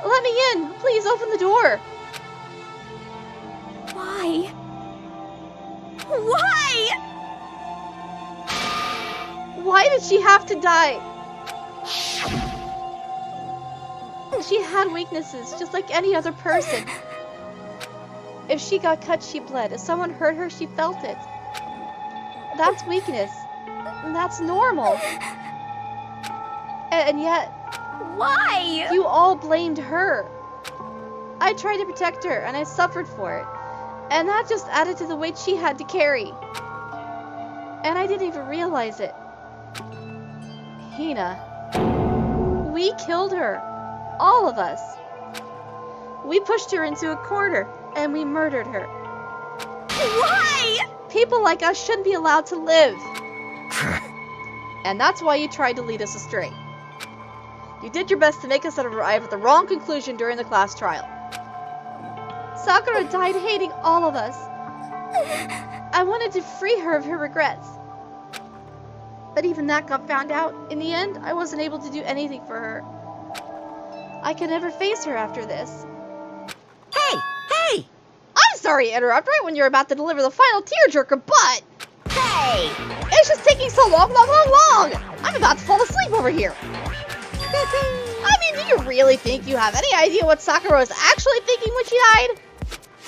Let me in! Please open the door! Why? Why? Why did she have to die? She had weaknesses, just like any other person. If she got cut, she bled. If someone hurt her, she felt it. That's weakness. That's normal. And yet, Why? you all blamed her. I tried to protect her, and I suffered for it. And that just added to the weight she had to carry. And I didn't even realize it. Hina. We killed her. All of us. We pushed her into a corner, and we murdered her. Why? People like us shouldn't be allowed to live. And that's why you tried to lead us astray. You did your best to make us arrive at the wrong conclusion during the class trial. Sakura died hating all of us. I wanted to free her of her regrets. But even that got found out. In the end, I wasn't able to do anything for her. I can never face her after this. Hey! Hey! I'm sorry to interrupt right when you're about to deliver the final tearjerker, but... Hey! It's just taking so long! I'm about to fall asleep over here. I mean, do you really think you have any idea what Sakura was actually thinking when she died?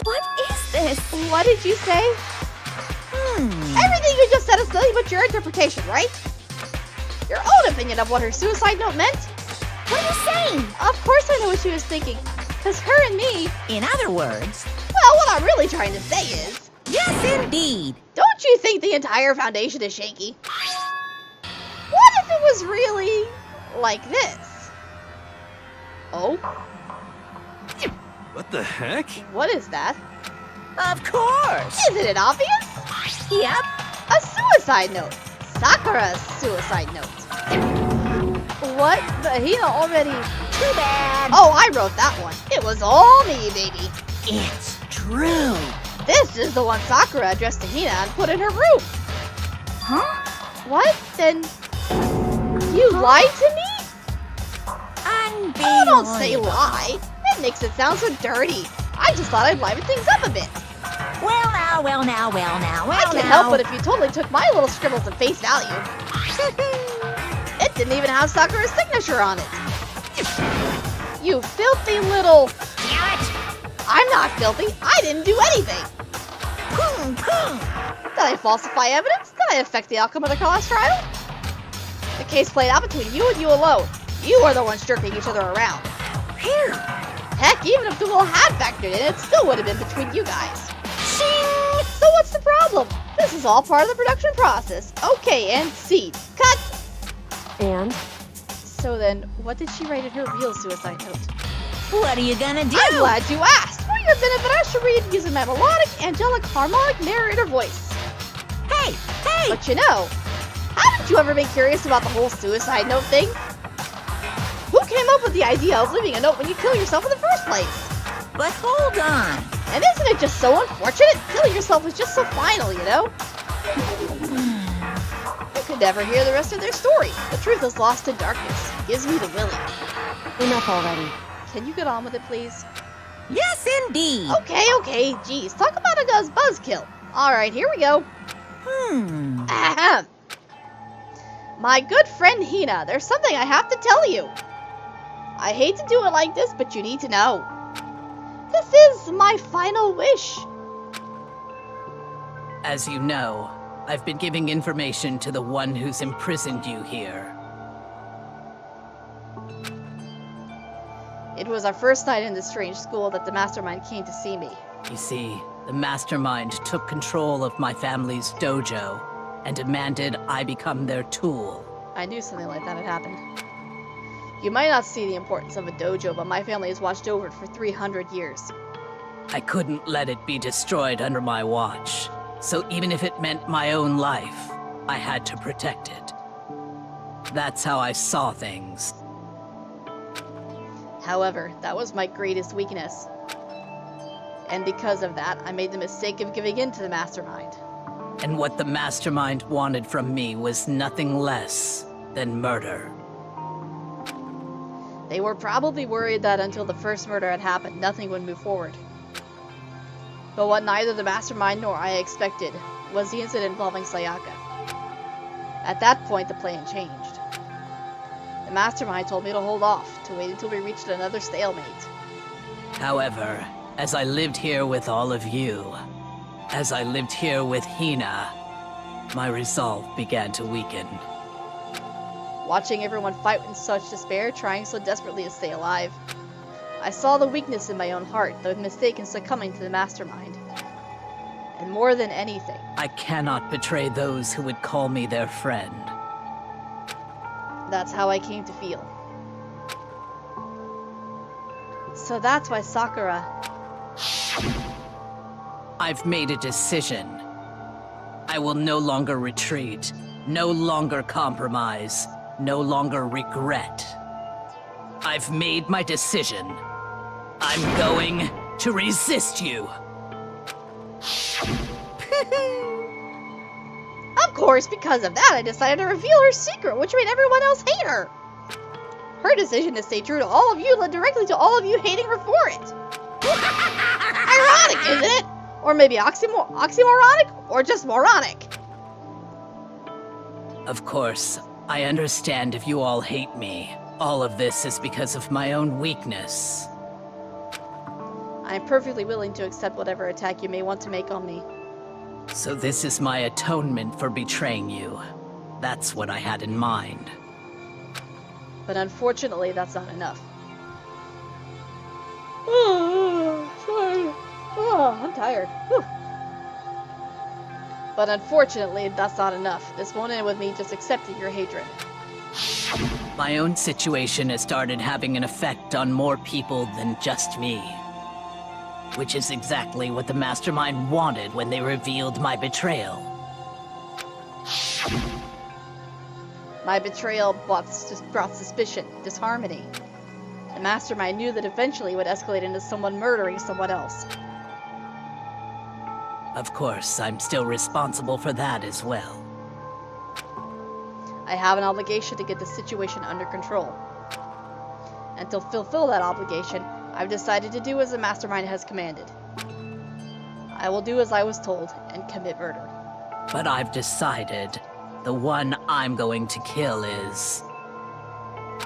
What is this? What did you say? Everything you just said is nothing but your interpretation, right? Your own opinion of what her suicide note meant? What are you saying? Of course I know what she was thinking. Because her and me... In other words, Well, what I'm really trying to say is... yes indeed. Don't you think the entire foundation is shaky? What if it was really... like this? Oh? What the heck? What is that? Of course. Isn't it obvious? Yep. A suicide note. Sakura's suicide note. What? Hina already... Too bad. Oh, I wrote that one. It was all me, baby. It's true. This is the one Sakura addressed to Hina and put in her room. Huh? What? Then... You lied to me? Unbelievable. Oh, don't say lie. That makes it sound so dirty. I just thought I'd liven things up a bit. Well now. I can't help it if you totally took my little scribbles at face value. It didn't even have Sakura's signature on it. You filthy little... Damn it. I'm not filthy. I didn't do anything. Did I falsify evidence? Did I affect the outcome of the class trial? The case played out between you and you alone. You are the ones jerking each other around. Phew. Heck, even if Google had factored in, it still would have been between you guys. Shing. So what's the problem? This is all part of the production process. Okay, and scene. Cut! And? So then, what did she write in her real suicide note? What are you gonna do? I'm glad you asked. For your benefit, I should read using my melodic, angelic, harmonic narrator voice. Hey. But you know, haven't you ever been curious about the whole suicide note thing? Who came up with the idea of leaving a note when you kill yourself in the first place? But hold on. And isn't it just so unfortunate? Killing yourself is just so final, you know? You could never hear the rest of their story. The truth is lost in darkness. Gives me the willy. Enough already. Can you get on with it, please? Yes, indeed. Okay. Geez, talk about a buzzkill. Alright, here we go. Ahem. My good friend Hina, there's something I have to tell you. I hate to do it like this, but you need to know. This is my final wish. As you know, I've been giving information to the one who's imprisoned you here. It was our first night in this strange school that the mastermind came to see me. You see, the mastermind took control of my family's dojo and demanded I become their tool. I knew something like that had happened. You might not see the importance of a dojo, but my family has watched over it for 300 years. I couldn't let it be destroyed under my watch, so even if it meant my own life, I had to protect it. That's how I saw things. However, that was my greatest weakness. And because of that, I made the mistake of giving in to the mastermind. And what the mastermind wanted from me was nothing less than murder. They were probably worried that until the first murder had happened, nothing would move forward. But what neither the mastermind nor I expected was the incident involving Sayaka. At that point, the plan changed. The mastermind told me to hold off, to wait until we reached another stalemate. However, as I lived here with all of you, as I lived here with Hina, my resolve began to weaken. Watching everyone fight in such despair, trying so desperately to stay alive, I saw the weakness in my own heart, the mistake in succumbing to the mastermind. And more than anything, I cannot betray those who would call me their friend. that's how I came to feel. So that's why Sakura... I've made a decision. I will no longer retreat, no longer compromise, no longer regret. I've made my decision. I'm going to resist you. Of course, because of that, I decided to reveal her secret, which made everyone else hate her. Her decision to stay true to all of you led directly to all of you hating her for it. Ironic, isn't it? Or maybe oxymoronic? Or just moronic? Of course, I understand if you all hate me. All of this is because of my own weakness. I'm perfectly willing to accept whatever attack you may want to make on me. So this is my atonement for betraying you. That's what I had in mind. But unfortunately, that's not enough. Oh, sorry. Oh, I'm tired. Whew. But unfortunately, that's not enough. This won't end with me just accepting your hatred. My own situation has started having an effect on more people than just me. Which is exactly what the Mastermind wanted when they revealed my betrayal. My betrayal brought suspicion, disharmony. The mastermind knew that eventually it would escalate into someone murdering someone else. Of course, I'm still responsible for that as well. I have an obligation to get the situation under control. And to fulfill that obligation, I've decided to do as the mastermind has commanded. I will do as I was told and commit murder. But I've decided the one I'm going to kill is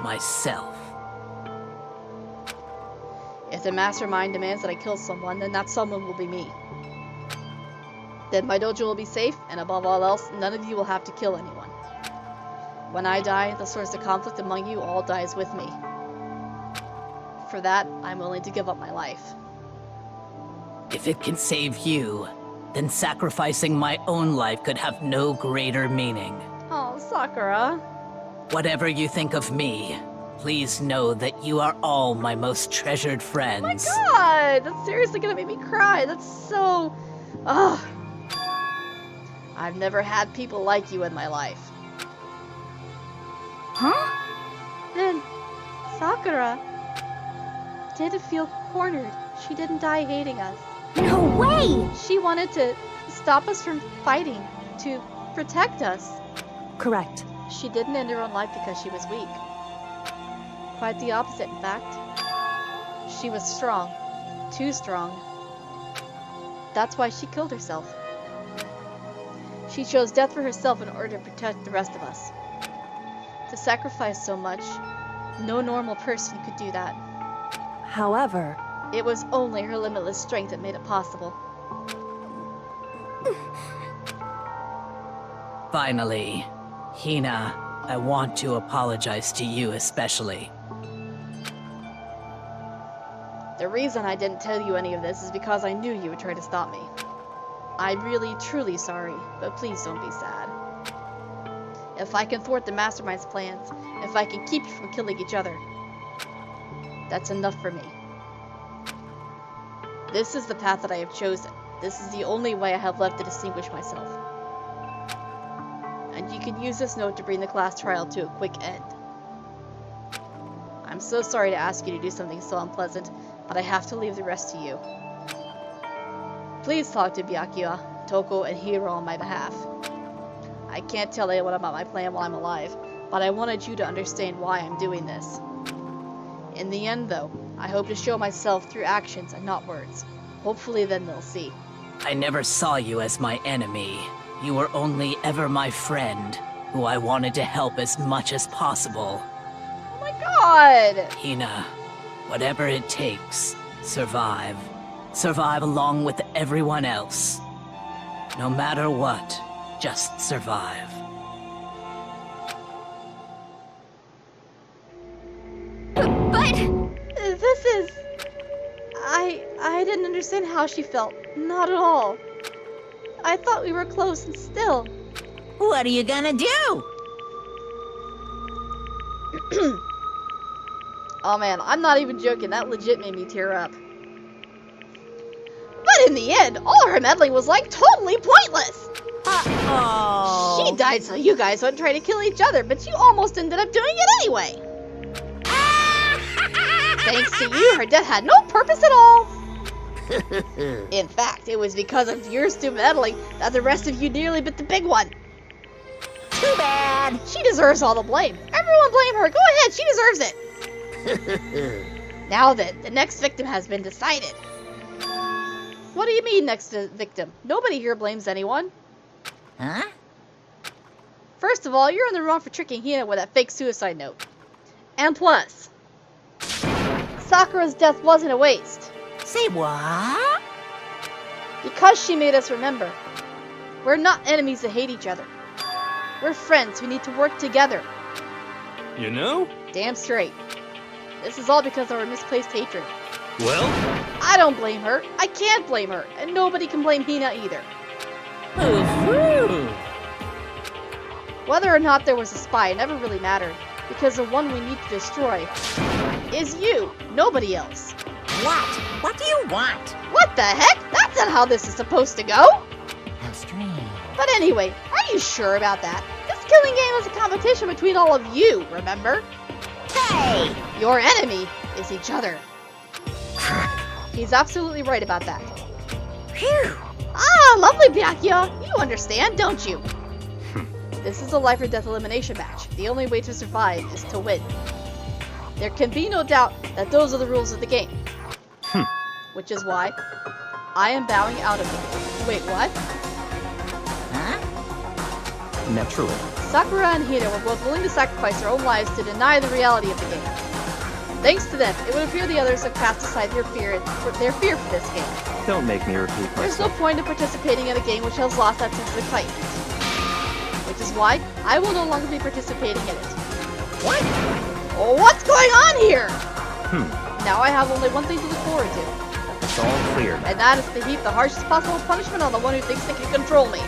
myself. If the mastermind demands that I kill someone, then that someone will be me. Then my dojo will be safe, and above all else, none of you will have to kill anyone. When I die, the source of conflict among you all dies with me. For that, I'm willing to give up my life. If it can save you, then sacrificing my own life could have no greater meaning. Oh, Sakura. Whatever you think of me, please know that you are all my most treasured friends. Oh my god! That's seriously gonna make me cry. That's so... Ugh. I've never had people like you in my life. Huh? Then, Sakura didn't feel cornered. She didn't die hating us. No way! She wanted to stop us from fighting, to protect us. Correct. She didn't end her own life because she was weak. Quite the opposite, in fact. She was strong. Too strong. That's why she killed herself. She chose death for herself in order to protect the rest of us. To sacrifice so much, no normal person could do that. However, it was only her limitless strength that made it possible. Finally, Hina, I want to apologize to you especially. The reason I didn't tell you any of this is because I knew you would try to stop me. I'm really, truly sorry, but please don't be sad. If I can thwart the Mastermind's plans, if I can keep you from killing each other, that's enough for me. This is the path that I have chosen. This is the only way I have left to distinguish myself. And you can use this note to bring the class trial to a quick end. I'm so sorry to ask you to do something so unpleasant, but I have to leave the rest to you. Please talk to Byakuya, Toko, and Hiro on my behalf. I can't tell anyone about my plan while I'm alive, but I wanted you to understand why I'm doing this. In the end, though, I hope to show myself through actions and not words. Hopefully then they'll see. I never saw you as my enemy. You were only ever my friend, who I wanted to help as much as possible. Oh my god! Hina, whatever it takes, survive. Survive along with everyone else. No matter what, just survive. But... This is... I didn't understand how she felt. Not at all. I thought we were close and still. What are you gonna do? Oh man, I'm not even joking. That legit made me tear up. But in the end, all her meddling was like totally pointless. Uh-oh. She died so you guys wouldn't try to kill each other, but you almost ended up doing it anyway. Thanks to you, her death had no purpose at all. In fact, it was because of your stupid meddling that the rest of you nearly bit the big one. Too bad. She deserves all the blame. Everyone blame her. Go ahead, she deserves it. Now then, the next victim has been decided. What do you mean, next victim? Nobody here blames anyone. Huh? First of all, you're in the wrong for tricking Hina with that fake suicide note. And plus, Sakura's death wasn't a waste. Say what? Because she made us remember. We're not enemies that hate each other. We're friends who need to work together. You know? Damn straight. This is all because of our misplaced hatred. Well, I don't blame her. I can't blame her. And nobody can blame Hina either. Whether or not there was a spy never really mattered, because the one we need to destroy is you, nobody else. What? What do you want? What the heck? That's not how this is supposed to go. How strange. But anyway, are you sure about that? This killing game was a competition between all of you, remember? Hey! Your enemy is each other. He's absolutely right about that. Phew! Ah, lovely, Byakuya. You understand, don't you? This is a life or death elimination match. The only way to survive is to win. There can be no doubt that those are the rules of the game. Which is why I am bowing out of it. Wait, what? Huh? Naturally. Sakura and Hina were both willing to sacrifice their own lives to deny the reality of the game. Thanks to them, it would appear the others have cast aside their fear for this game. Don't make me repeat There's no myself. point in participating in a game which has lost that sense of excitement. Which is why I will no longer be participating in it. What? Oh, what's going on here? Now I have only one thing to look forward to. It's all clear now. And that is to heap the harshest possible punishment on the one who thinks they can control me.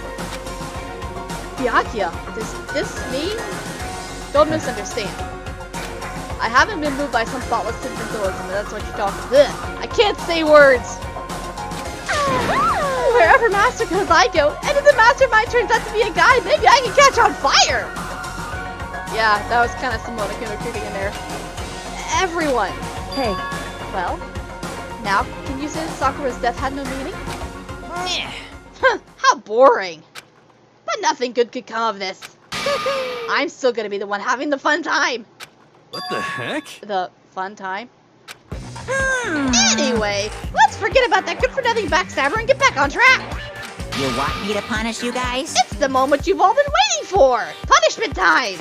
Byakuya, does this mean? Don't misunderstand. I haven't been moved by some thoughtless sentimentalism, but that's what you're talking about. I can't say words! Wherever Master goes, I go, and if the mastermind turns out to be a guy, maybe I can catch on fire! Yeah, that was kind of some Monokuma creeping in there. Everyone! Hey, Well, now, can you say that Sakura's death had no meaning? How boring! But nothing good could come of this. I'm still gonna be the one having the fun time. What the heck? The fun time? Anyway, let's forget about that good-for-nothing backstabber and get back on track. You want me to punish you guys? It's the moment you've all been waiting for! Punishment time!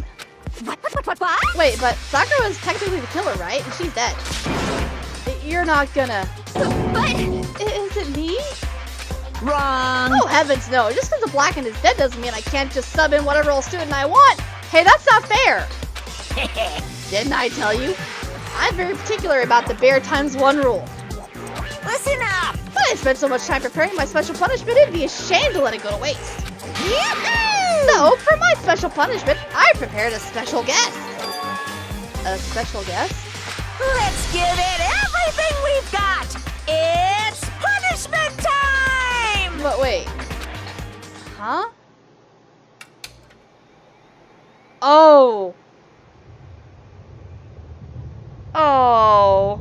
What? Wait, but Sakura was technically the killer, right? And she's dead. You're not gonna... But... Is it me? Wrong! Oh, heavens no. Just because the Blackened is dead doesn't mean I can't just sub in whatever old student I want. Hey, that's not fair. Didn't I tell you? I'm very particular about the bear ×1 rule. Listen up! But I spent so much time preparing my special punishment, it'd be a shame to let it go to waste. Yoo-hoo! So, for my special punishment, I prepared a special guest. A special guest? Let's give it everything we've got! It's punishment time! But wait. Huh? Oh. Oh.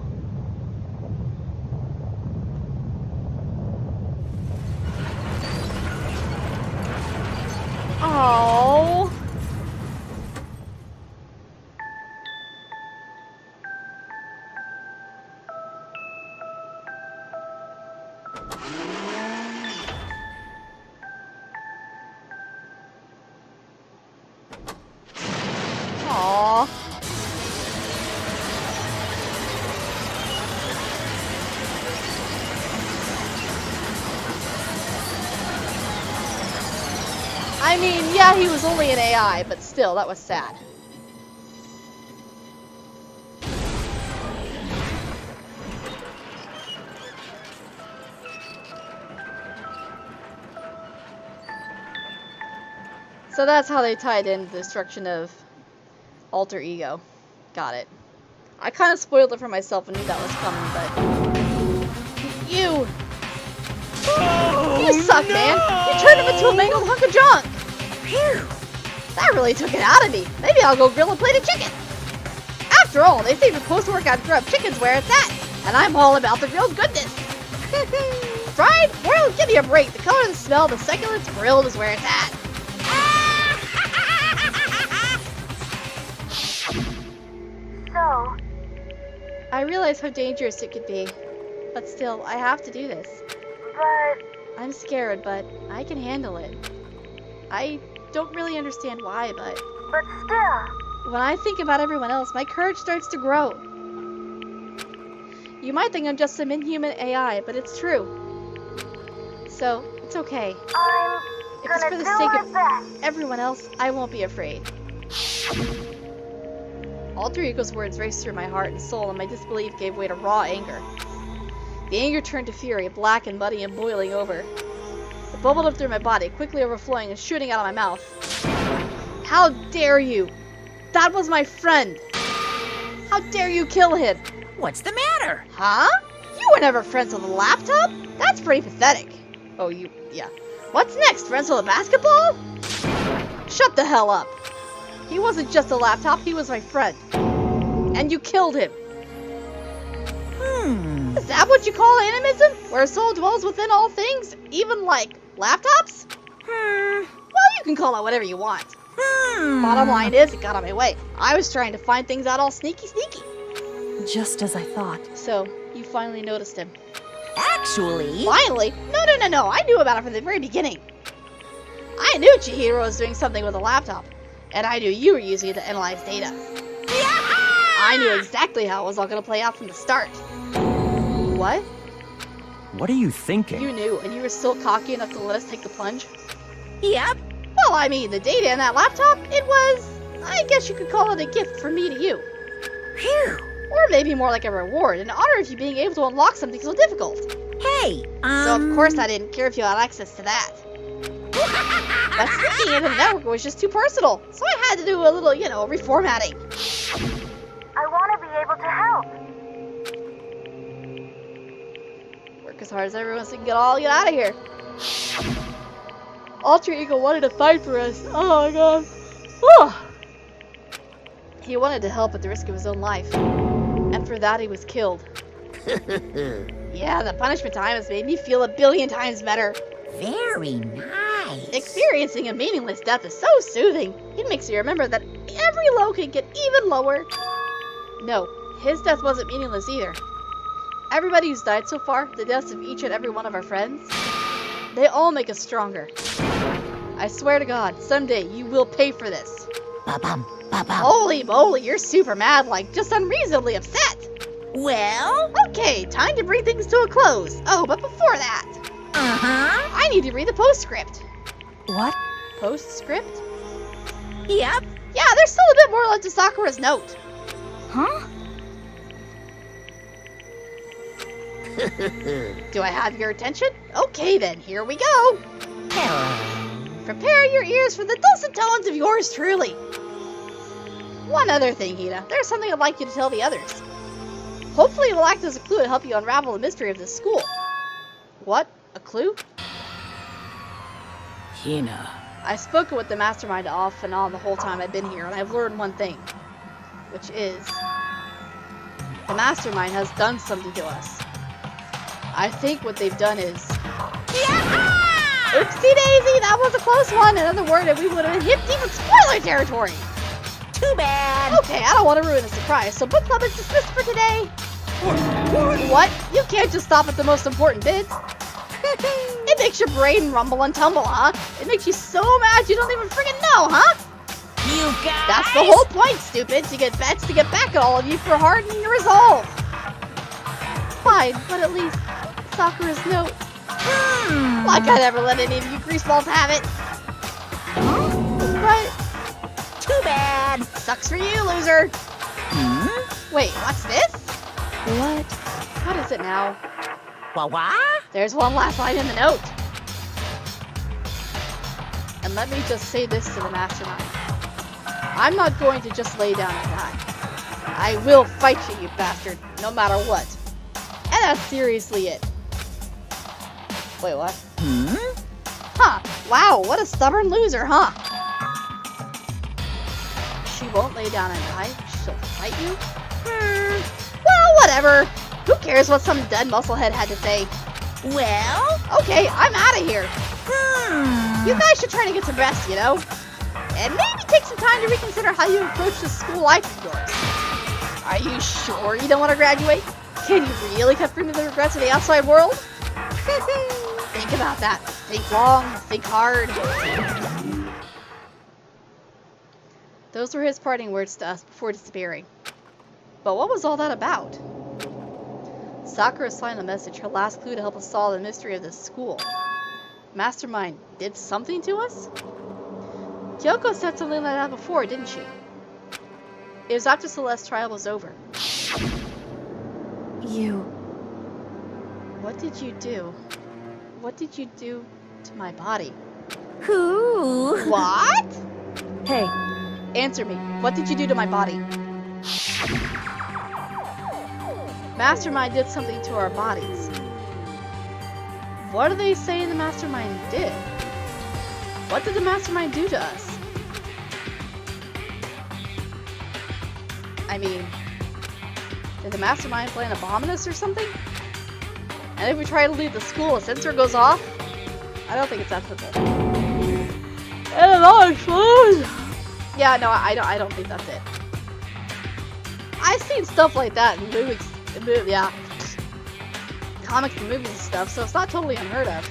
Oh. Aw. I mean, yeah, he was only an AI, but still, that was sad. So that's how they tied in the destruction of Alter Ego. Got it. I kind of spoiled it for myself and knew that was coming, but... You! You suck, man! You turned him into a mangled hunk of junk! Phew! That really took it out of me. Maybe I'll go grill a plate of chicken. After all, they say the post-workout grub chicken's where it's at, and I'm all about the grilled goodness. Fried? Well, give me a break. The color, the smell, the second it's grilled is where it's at. So, I realize how dangerous it could be, but still, I have to do this. but I'm scared, but I can handle it. I don't really understand why, but still. when I think about everyone else, my courage starts to grow. You might think I'm just some inhuman AI, but it's true. So, it's okay. I'm If it's for the sake of everyone else, I won't be afraid. Alter Ego's words raced through my heart and soul, and my disbelief gave way to raw anger. The anger turned to fury, black and muddy and boiling over. It bubbled up through my body, quickly overflowing and shooting out of my mouth. How dare you! That was my friend! How dare you kill him! What's the matter? Huh? You were never friends with a laptop? That's pretty pathetic. Oh, yeah. What's next? Friends with a basketball? Shut the hell up. He wasn't just a laptop, he was my friend. And you killed him. Is that what you call animism? Where a soul dwells within all things? Even like laptops? Well, you can call it whatever you want. Bottom line is, it got on my way. I was trying to find things out all sneaky. Just as I thought. So, you finally noticed him. Actually... Finally? No. I knew about it from the very beginning. I knew Chihiro was doing something with a laptop. And I knew you were using it to analyze data. I knew exactly how it was all going to play out from the start. What? What are you thinking? You knew, and you were still cocky enough to let us take the plunge? Yep. Well, I mean, the data in that laptop, it was... I guess you could call it a gift from me to you. Phew. Or maybe more like a reward, in honor of you being able to unlock something so difficult. Hey, So of course I didn't care if you had access to that. But sneaking into the network was just too personal, so I had to do a little, reformatting. I want to be able to help. Work as hard as everyone so we can get out of here. Alter Ego wanted to fight for us. Oh my god. Whew. He wanted to help at the risk of his own life. And for that he was killed. Yeah, the punishment time has made me feel a billion times better. very nice. Experiencing a meaningless death is so soothing. It makes you remember that every low can get even lower. No, his death wasn't meaningless either. Everybody who's died so far, the deaths of each and every one of our friends, they all make us stronger. I swear to God, someday you will pay for this. Ba-bum, ba-bum. Holy moly, you're super mad, like just unreasonably upset. Well? Okay, time to bring things to a close. Oh, but before that, I need to read the postscript. What? Postscript? Yep. Yeah, there's still a bit more left to Sakura's note. Huh? Do I have your attention? Okay then, here we go. Hello. Prepare your ears for the dulcet tones of yours truly. One other thing, Hina. There's something I'd like you to tell the others. Hopefully it will act as a clue to help you unravel the mystery of this school. What? A clue? Hina. I've spoken with the mastermind off and on the whole time I've been here, and I've learned one thing. Which is... the mastermind has done something to us. I think what they've done is... Oopsie daisy, that was a close one. Another word and we would have been hit deep in spoiler territory. Too bad. Okay, I don't want to ruin the surprise, so book club is dismissed for today. What? You can't just stop at the most important bits. It makes your brain rumble and tumble, huh? It makes you so mad you don't even friggin' know, huh? You guys. That's the whole point, stupid. To get bets to get back at all of you for hardening your resolve. Fine, but at least Sakura's note. Like I never let any of you greaseballs have it. But Too bad. sucks for you, loser. Wait, what's this? What? What is it now? Wah-wah? There's one last line in the note. And let me just say this to the mastermind. I'm not going to just lay down and die. I will fight you bastard, no matter what. And that's seriously it. Wait, what? Huh. Wow, what a stubborn loser, huh? She won't lay down and die. She'll fight you? Well, whatever. Who cares what some dead musclehead had to say? Well? Okay, I'm out of here. You guys should try to get some rest, you know? And maybe take some time to reconsider how you approach this school life of yours. Are you sure you don't want to graduate? Can you really cut through the regrets of the outside world? Think about that. Think long, think hard. Those were his parting words to us before disappearing. But what was all that about? Sakura signed the message, her last clue to help us solve the mystery of this school. Mastermind did something to us? Kyoko said something like that before, didn't she? It was after Celeste's trial was over. You... What did you do? What did you do to my body? Who? What? Hey, Answer me. What did you do to my body? Mastermind did something to our bodies. What do they say the Mastermind did? What did the Mastermind do to us? I mean, did the mastermind plan a bomb on us or something? And if we try to leave the school, a sensor goes off? I don't think it's that simple. And it all explodes! Yeah, no, I don't think that's it. I've seen stuff like that in movies, yeah. Comics and movies and stuff, so it's not totally unheard of.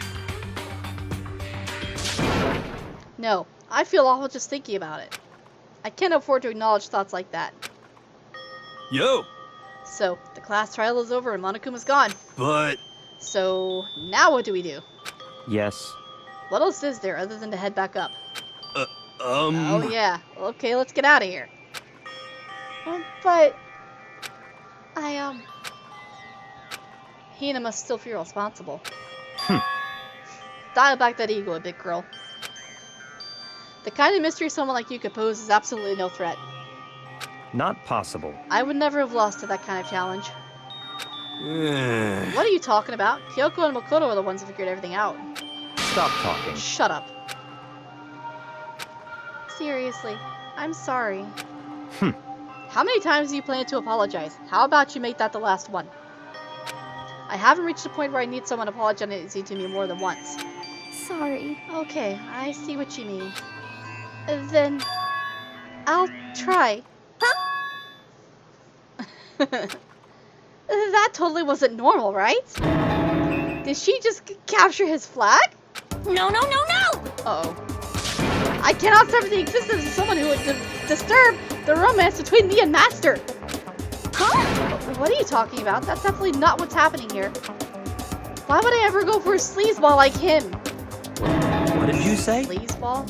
No, I feel awful just thinking about it. I can't afford to acknowledge thoughts like that. Yo! So, the class trial is over and Monokuma's gone. But... So, now what do we do? Yes. What else is there other than to head back up? Oh yeah. Okay, let's get out of here. But... Hina must still feel responsible. Dial back that ego a bit, girl. The kind of mystery someone like you could pose is absolutely no threat. Not possible. I would never have lost to that kind of challenge. What are you talking about? Kyoko and Makoto are the ones who figured everything out. Stop talking. Shut up. Seriously, I'm sorry. How many times do you plan to apologize? How about you make that the last one? I haven't reached the point where I need someone apologizing to me more than once. Sorry. Okay, I see what you mean. Then, I'll try. That totally wasn't normal, right? Did she just capture his flag? No, no, no, no! Uh-oh. I cannot serve the existence of someone who would disturb the romance between me and Master. Huh? What are you talking about? That's definitely not what's happening here. Why would I ever go for a sleazeball like him? What did you say? Sleazeball?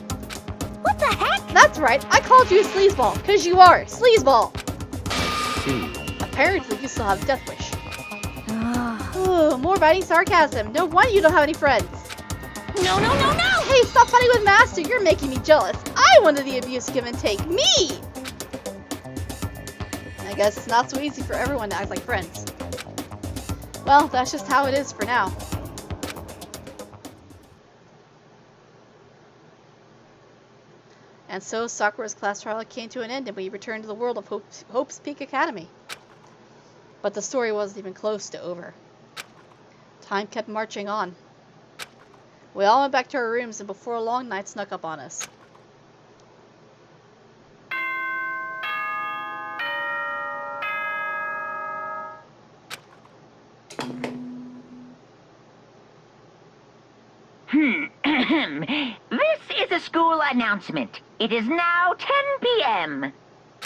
What the heck? That's right, I called you a sleazeball, because you are. Sleazeball! I see. Apparently, you still have a death wish. Oh, more biting sarcasm. No wonder you don't have any friends. No, no, no, no! Hey, stop fighting with Master. You're making me jealous. I wanted the abuse give and take. Me! I guess it's not so easy for everyone to act like friends. Well, that's just how it is for now. And so, Sakura's class trial came to an end and we returned to the world of Hope's Peak Academy. But the story wasn't even close to over. Time kept marching on. We all went back to our rooms and before long, night snuck up on us. This is a school announcement. It is now 10 p.m.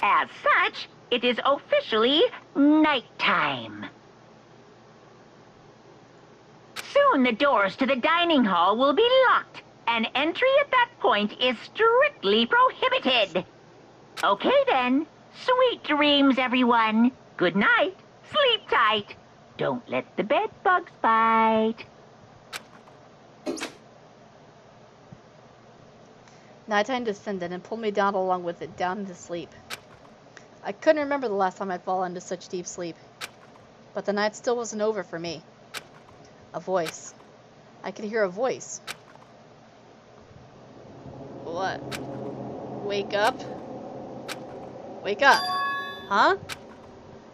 As such, it is officially nighttime. Soon the doors to the dining hall will be locked, and entry at that point is strictly prohibited. Okay then, sweet dreams, everyone. Good night, sleep tight. Don't let the bed bugs bite. Nighttime descended and pulled me down along with it, down into sleep. I couldn't remember the last time I'd fallen into such deep sleep. But the night still wasn't over for me. A voice. I could hear a voice. What? Wake up? Wake up. Huh?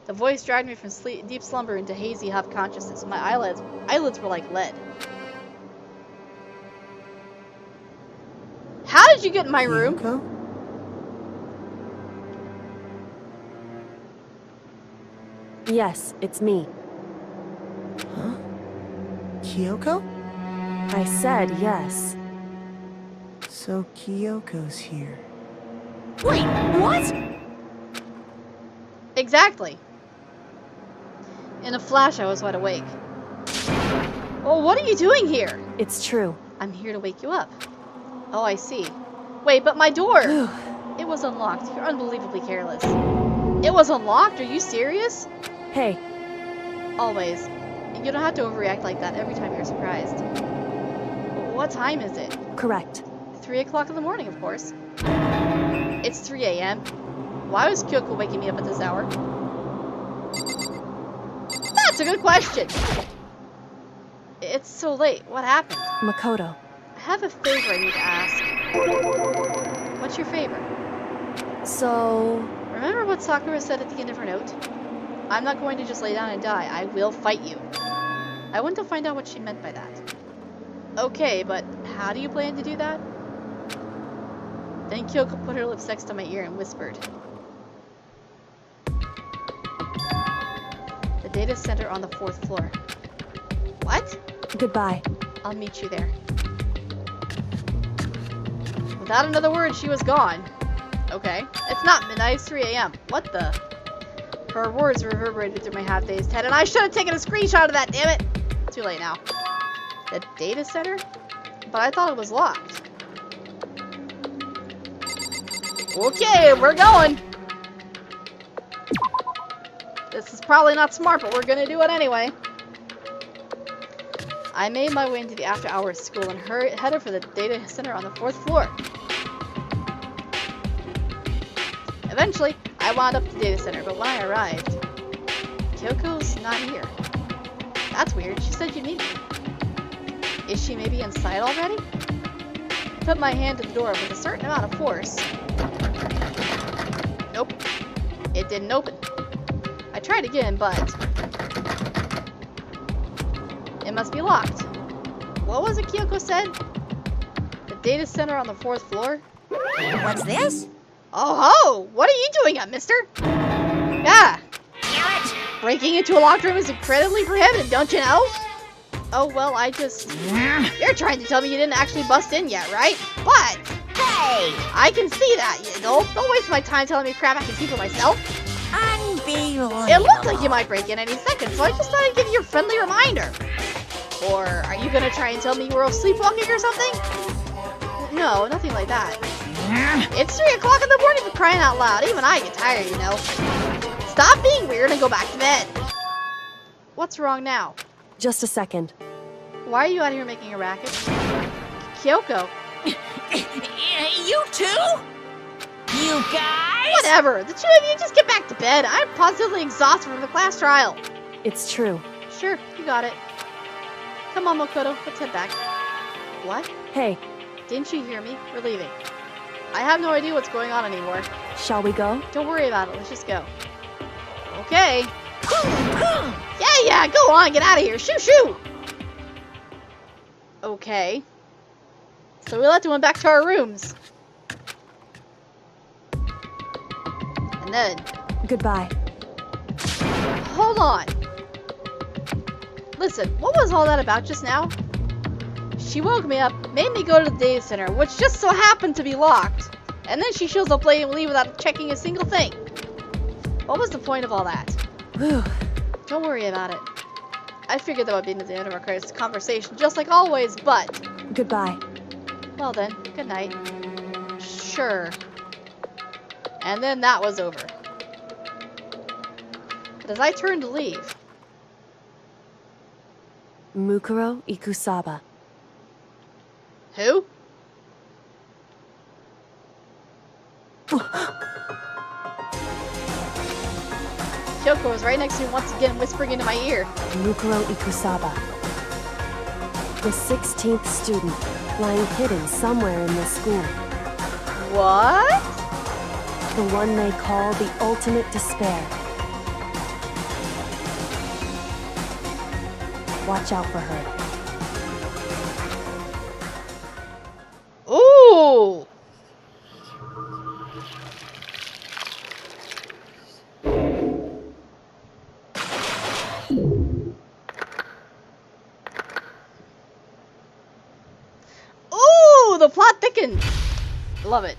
The voice dragged me from deep slumber into hazy half-consciousness. My eyelids were like lead. How did you get in my room? Kyoko? Yes, it's me. Huh? Kyoko? I said yes. So Kyoko's here. Wait, what? Exactly. In a flash, I was wide awake. Well, what are you doing here? It's true. I'm here to wake you up. Oh, I see. Wait, but my door! It was unlocked. You're unbelievably careless. It was unlocked? Are you serious? Hey, Always. You don't have to overreact like that every time you're surprised. What time is it? correct. 3 o'clock in the morning, of course. It's 3 a.m. Why was Kyoko waking me up at this hour? That's a good question! It's so late. What happened? Makoto, I have a favor I need to ask. What's your favor? so Remember what Sakura said at the end of her note? I'm not going to just lay down and die. I will fight you. I want to find out what she meant by that. Okay, but how do you plan to do that? Then Kyoko put her lips next to my ear and whispered. The data center on the 4th floor. What? Goodbye. I'll meet you there. Without another word, she was gone. Okay. It's not midnight, it's 3 a.m. What the? Her words reverberated through my half-dazed head, and I should have taken a screenshot of that, damn it! Too late now. The data center? But I thought it was locked. Okay, we're going! This is probably not smart, but we're gonna do it anyway. I made my way into the after-hours school and headed for the data center on the 4th floor. Eventually, I wound up at the data center, but when I arrived, Kyoko's not here. That's weird. She said you'd meet me. Is she maybe inside already? I put my hand to the door with a certain amount of force. Nope. It didn't open. I tried again, but it must be locked. What was it Kyoko said? The data center on the 4th floor? What's this? Oh ho! What are you doing up, mister? Yeah. Damn it! Breaking into a locked room is incredibly prohibited, don't you know? Oh, well, I just... You're trying to tell me you didn't actually bust in yet, right? But... Hey! I can see that. Don't waste my time telling me crap I can see for myself. Unbelievable. It looked like you might break in any second, so I just thought I'd give you a friendly reminder. Or are you gonna try and tell me you were sleepwalking or something? No, nothing like that. It's 3 o'clock in the morning for crying out loud. Even I get tired, you know. Stop being weird and go back to bed. What's wrong now? Just a second. Why are you out here making a racket? Kyoko. You too? You guys? Whatever. The two of you just get back to bed. I'm positively exhausted from the class trial. It's true. Sure, you got it. Come on, Makoto. Let's head back. What? Hey, Didn't you hear me? We're leaving. I have no idea what's going on anymore. shall we go? Don't worry about it. Let's just go. Okay. Yeah, go on. Get out of here. Shoo. Okay. So we left and went back to our rooms. And then... Goodbye. Hold on. Listen, what was all that about just now? She woke me up, made me go to the data center, which just so happened to be locked. And then she shows up late and leave without checking a single thing. What was the point of all that? Whew. Don't worry about it. I figured that would be the end of our conversation, just like always, but... Goodbye. Well then, good night. Sure. And then that was over. But as I turned to leave... Mukuro Ikusaba. Who? Kyoko was right next to me once again, whispering into my ear. Mukuro Ikusaba. The 16th student, lying hidden somewhere in this school. What? The one they call the ultimate despair. Watch out for her. Ooh! Ooh, the plot thickens. Love it.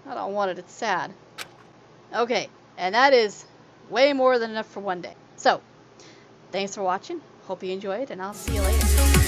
I don't want it, it's sad. Okay, and that is way more than enough for one day. So, thanks for watching. Hope you enjoyed, and I'll see you later.